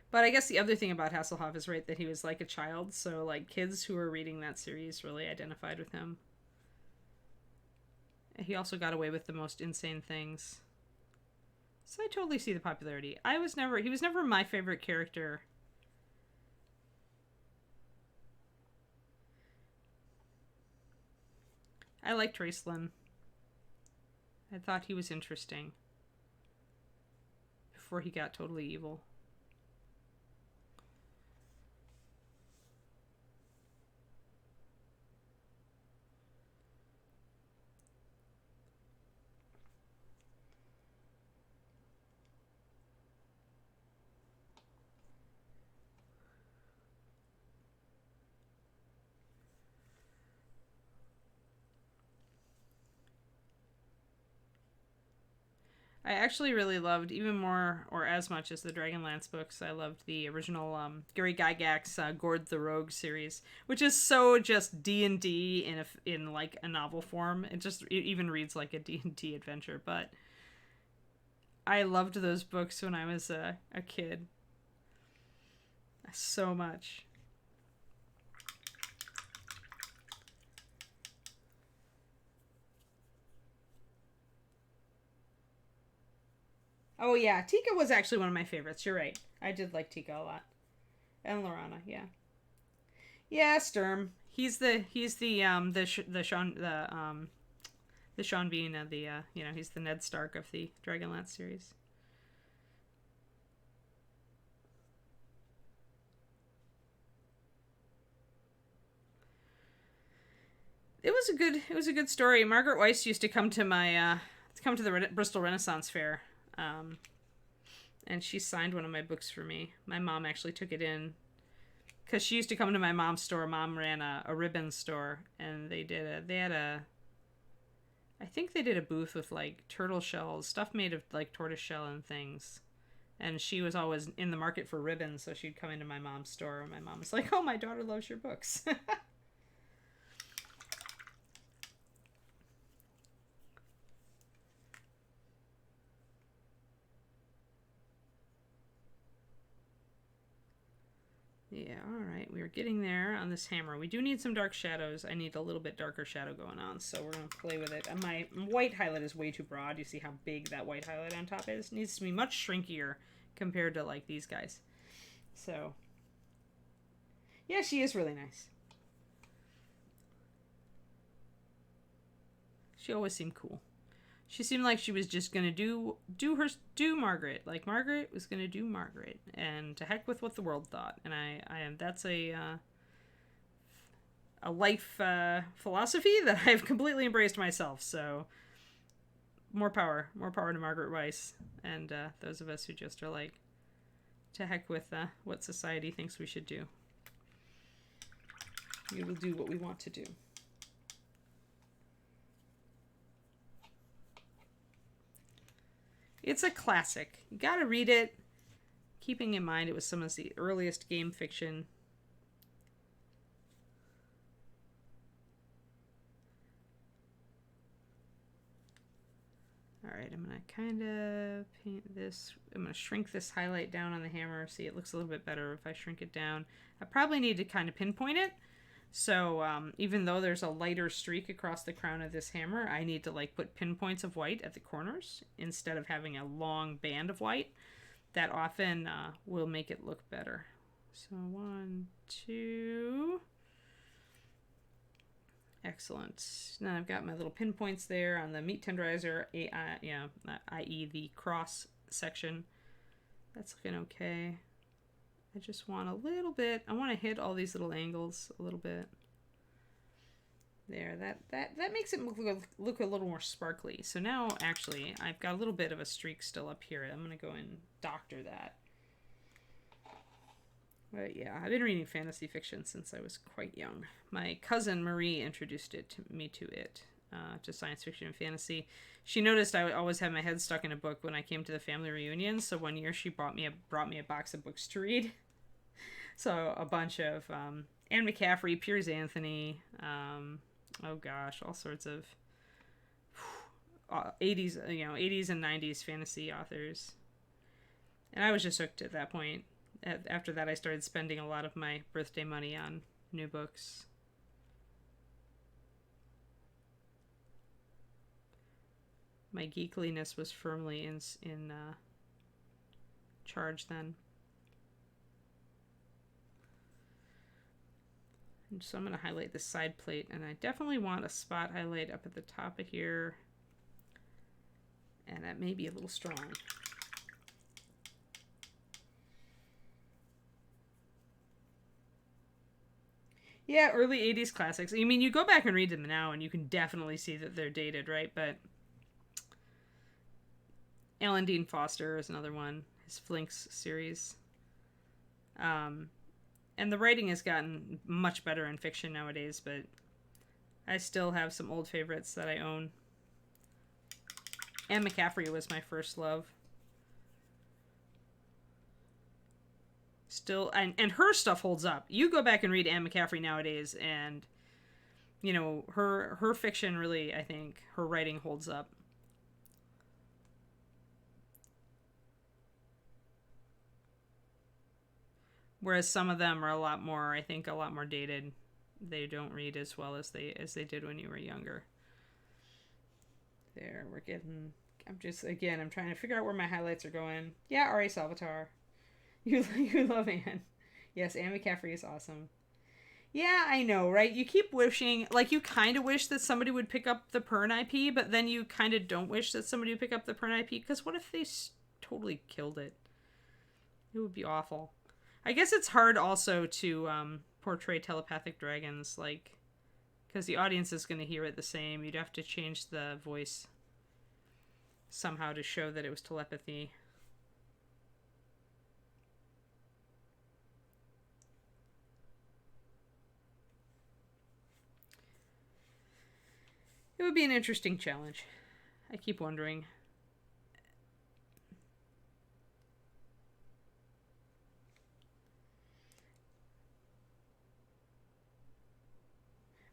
But I guess the other thing about Hasselhoff is right that he was like a child, so like kids who were reading that series really identified with him. He also got away with the most insane things. So I totally see the popularity. He was never my favorite character. I liked Raceland. I thought he was interesting before he got totally evil. I actually really loved, even more or as much as the Dragonlance books, I loved the original Gary Gygax's Gord the Rogue series, which is so just D&D in like a novel form. It even reads like a D&D adventure, but I loved those books when I was a kid so much. Oh yeah, Tika was actually one of my favorites. You're right. I did like Tika a lot. And Lorana, yeah. Yeah, Sturm. The Sean Bean of the he's the Ned Stark of the Dragonlance series. It was a good story. Margaret Weiss used to come to the Bristol Renaissance Fair, and she signed one of my books for me. My mom actually took it in because she used to come to my mom's store. Mom ran a ribbon store, and I think they did a booth with like turtle shells, stuff made of like tortoise shell and things. And she was always in the market for ribbons, so she'd come into my mom's store, and my mom was like, "Oh, my daughter loves your books." Yeah, alright. We are getting there on this hammer. We do need some dark shadows. I need a little bit darker shadow going on, so we're going to play with it. And my white highlight is way too broad. You see how big that white highlight on top is? It needs to be much shrinkier compared to, like, these guys. So, yeah, she is really nice. She always seemed cool. She seemed like she was just gonna do Margaret, like Margaret was gonna do Margaret, and to heck with what the world thought. And I am that's a life philosophy that I've completely embraced myself. So more power to Margaret Weiss, and those of us who just are like, to heck with what society thinks we should do. We will do what we want to do. It's a classic. You gotta read it, keeping in mind it was some of the earliest game fiction. Alright, I'm gonna kind of paint this. I'm gonna shrink this highlight down on the hammer. See, it looks a little bit better if I shrink it down. I probably need to kind of pinpoint it. So even though there's a lighter streak across the crown of this hammer, I need to like put pinpoints of white at the corners instead of having a long band of white. That often will make it look better. So 1, 2. Excellent. Now I've got my little pinpoints there on the meat tenderizer, i.e. the cross section. That's looking okay. I just want a little bit. I want to hit all these little angles a little bit. There, that makes it look a little more sparkly. So now, actually, I've got a little bit of a streak still up here. I'm going to go and doctor that. But yeah, I've been reading fantasy fiction since I was quite young. My cousin Marie introduced me to science fiction and fantasy. She noticed I always had my head stuck in a book when I came to the family reunion, so one year she brought me a box of books to read. So a bunch of Anne McCaffrey, Piers Anthony, oh gosh, all sorts of 80s and 90s fantasy authors. And I was just hooked at that point. After that, I started spending a lot of my birthday money on new books. My geekliness was firmly in charge then. And so I'm going to highlight this side plate, and I definitely want a spot highlight up at the top of here. And that may be a little strong. Yeah, early 80s classics. I mean, you go back and read them now, and you can definitely see that they're dated, right? But Alan Dean Foster is another one, his Flinks series. And the writing has gotten much better in fiction nowadays, but I still have some old favorites that I own. Anne McCaffrey was my first love. Still, and her stuff holds up. You go back and read Anne McCaffrey nowadays, and you know, her fiction really, I think, her writing holds up. Whereas some of them are a lot more, I think, a lot more dated. They don't read as well as they did when you were younger. There, we're getting. I'm trying to figure out where my highlights are going. Yeah, R.A. Salvatore. You love Anne. Yes, Anne McCaffrey is awesome. Yeah, I know, right? You keep wishing, like, you kind of wish that somebody would pick up the Pern IP, but then you kind of don't wish that somebody would pick up the Pern IP, because what if they totally killed it? It would be awful. I guess it's hard also to portray telepathic dragons, like, because the audience is going to hear it the same. You'd have to change the voice somehow to show that it was telepathy. It would be an interesting challenge. I keep wondering.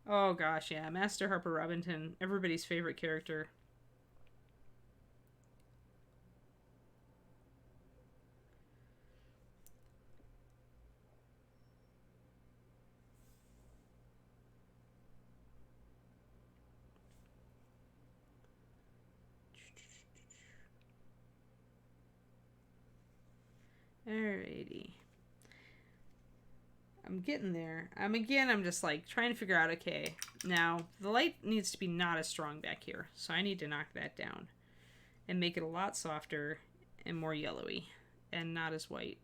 Oh gosh, yeah. Master Harper Robinson, everybody's favorite character. Alrighty. I'm getting there. I'm just like trying to figure out, okay, now the light needs to be not as strong back here. So I need to knock that down and make it a lot softer and more yellowy and not as white.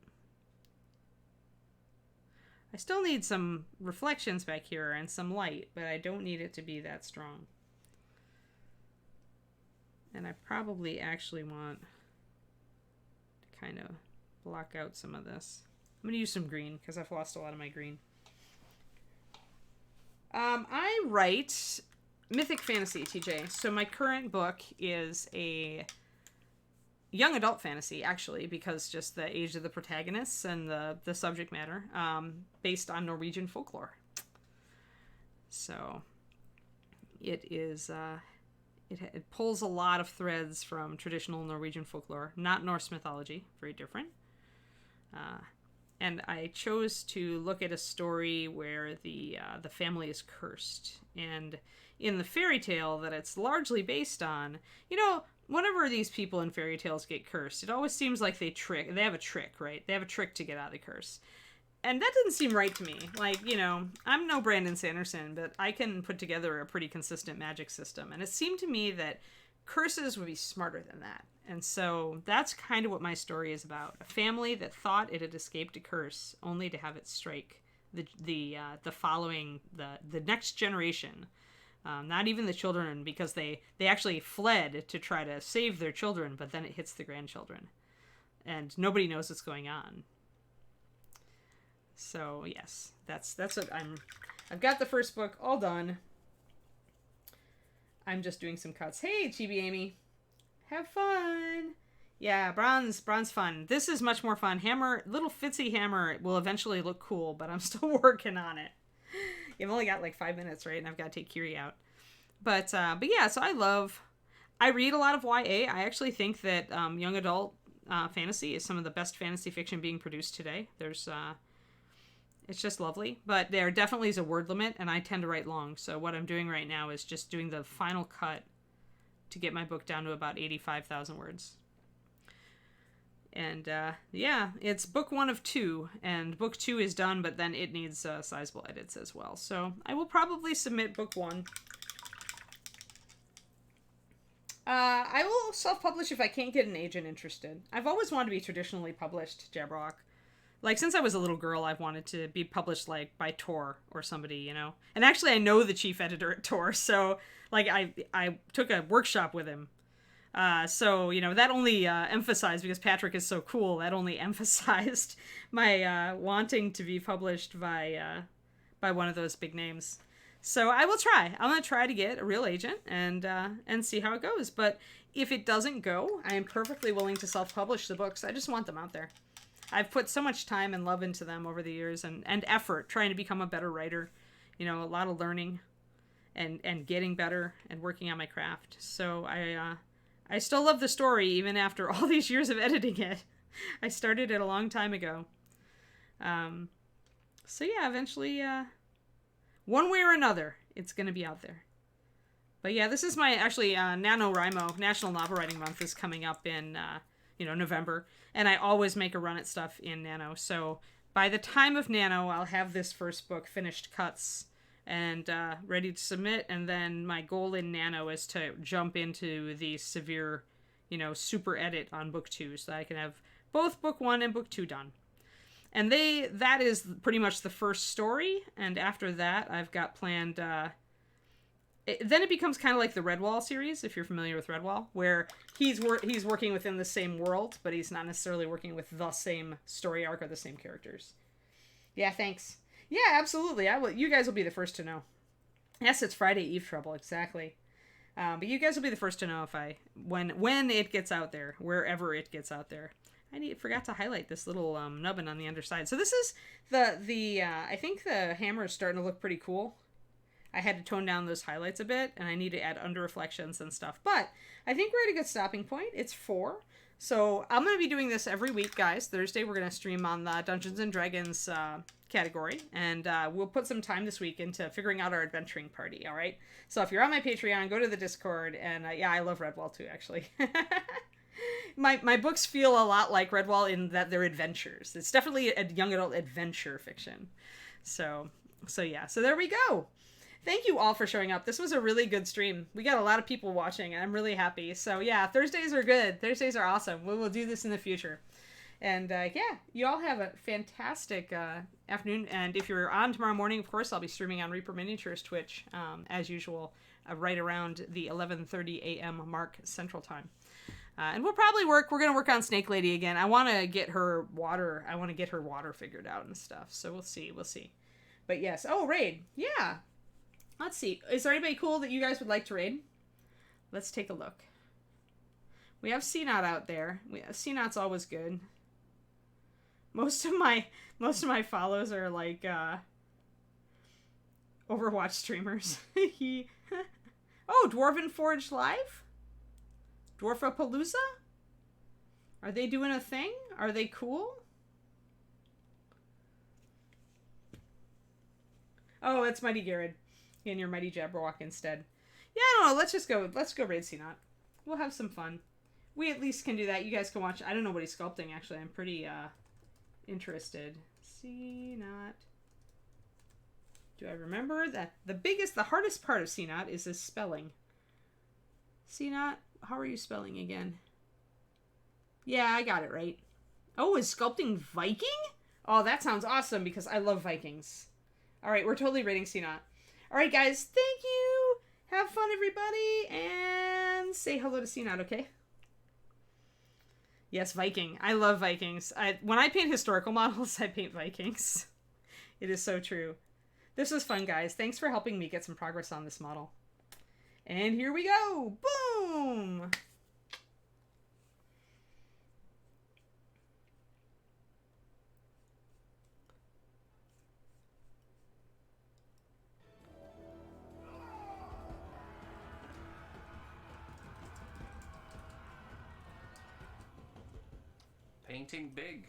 I still need some reflections back here and some light, but I don't need it to be that strong. And I probably actually want to kind of block out some of this. I'm going to use some green because I've lost a lot of my green. I write mythic fantasy, TJ. So my current book is a young adult fantasy, actually, because just the age of the protagonists and the subject matter, based on Norwegian folklore. So it is... It pulls a lot of threads from traditional Norwegian folklore, not Norse mythology, very different. And I chose to look at a story where the family is cursed. And in the fairy tale that it's largely based on, you know, whenever these people in fairy tales get cursed, it always seems like they have a trick, right? They have a trick to get out of the curse. And that didn't seem right to me. Like, you know, I'm no Brandon Sanderson, but I can put together a pretty consistent magic system. And it seemed to me that curses would be smarter than that. And so that's kind of what my story is about. A family that thought it had escaped a curse only to have it strike the following, the next generation. Not even the children, because they actually fled to try to save their children, but then it hits the grandchildren. And nobody knows what's going on. So yes, that's what I've got the first book all done. I'm just doing some cuts. Hey, Chibi Amy, have fun. Yeah, bronze fun. This is much more fun. Hammer, little Fitzy Hammer will eventually look cool, but I'm still working on it. You've only got like 5 minutes, right? And I've got to take Kiri out. But yeah, so I read a lot of YA. I actually think that young adult fantasy is some of the best fantasy fiction being produced today. It's just lovely, but there definitely is a word limit, and I tend to write long. So what I'm doing right now is just doing the final cut to get my book down to about 85,000 words. And yeah, it's book 1 of 2, and book 2 is done, but then it needs sizable edits as well. So I will probably submit book 1. I will self-publish if I can't get an agent interested. I've always wanted to be traditionally published, Jabrock. Like, since I was a little girl, I've wanted to be published, like, by Tor or somebody, you know? And actually, I know the chief editor at Tor, so, like, I took a workshop with him. So, you know, that only emphasized, because Patrick is so cool, that only emphasized my wanting to be published by one of those big names. So I will try. I'm going to try to get a real agent and see how it goes. But if it doesn't go, I am perfectly willing to self-publish the books. I just want them out there. I've put so much time and love into them over the years and effort trying to become a better writer. You know, a lot of learning and getting better and working on my craft. So I still love the story even after all these years of editing it. I started it a long time ago. So yeah, eventually, one way or another, it's going to be out there. But yeah, this is my, actually, NaNoWriMo, National Novel Writing Month, is coming up in, November. And I always make a run at stuff in Nano. So by the time of Nano, I'll have this first book finished cuts and ready to submit. And then my goal in Nano is to jump into the severe, super edit on book 2. So I can have both book 1 and book 2 done. And that is pretty much the first story. And after that, I've got planned... then it becomes kind of like the Redwall series, if you're familiar with Redwall, where he's working within the same world, but he's not necessarily working with the same story arc or the same characters. Yeah, thanks. Yeah, absolutely. You guys will be the first to know. Yes, it's Friday Eve trouble, exactly. But you guys will be the first to know when it gets out there, wherever it gets out there. I forgot to highlight this little nubbin on the underside. So this is I think the hammer is starting to look pretty cool. I had to tone down those highlights a bit, and I need to add under reflections and stuff. But I think we're at a good stopping point. It's 4. So I'm going to be doing this every week, guys. Thursday, we're going to stream on the Dungeons & Dragons category. And we'll put some time this week into figuring out our adventuring party, all right? So if you're on my Patreon, go to the Discord. And yeah, I love Redwall too, actually. My books feel a lot like Redwall in that they're adventures. It's definitely a young adult adventure fiction. So yeah. So there we go. Thank you all for showing up. This was a really good stream. We got a lot of people watching, and I'm really happy. So yeah, Thursdays are good. Thursdays are awesome. We will do this in the future. And yeah, you all have a fantastic afternoon. And if you're on tomorrow morning, of course, I'll be streaming on Reaper Miniatures Twitch, as usual, right around the 11:30 a.m. mark Central Time. And we're going to work on Snake Lady again. I want to get her water. I want to get her water figured out and stuff. So we'll see. But yes. Oh, raid. Yeah. Let's see. Is there anybody cool that you guys would like to raid? Let's take a look. We have CNOT out there. CNOT's always good. Most of my follows are like Overwatch streamers. Oh, Dwarven Forge Live? Dwarfapalooza? Are they doing a thing? Are they cool? Oh, it's Mighty Garrett. And your Mighty Jabberwock instead. Yeah, I don't know. Let's go raid CNOT. We'll have some fun. We at least can do that. You guys can watch. I don't know what he's sculpting, actually. I'm pretty interested. CNOT. Do I remember that the hardest part of CNOT is the spelling. CNOT, how are you spelling again? Yeah, I got it right. Oh, is sculpting Viking? Oh, that sounds awesome because I love Vikings. All right, we're totally rating CNOT. All right, guys, thank you. Have fun, everybody, and say hello to CNOT, okay? Yes, Viking. I love Vikings. When I paint historical models, I paint Vikings. It is so true. This was fun, guys. Thanks for helping me get some progress on this model. And here we go. Boom! Painting big.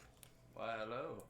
Why, hello.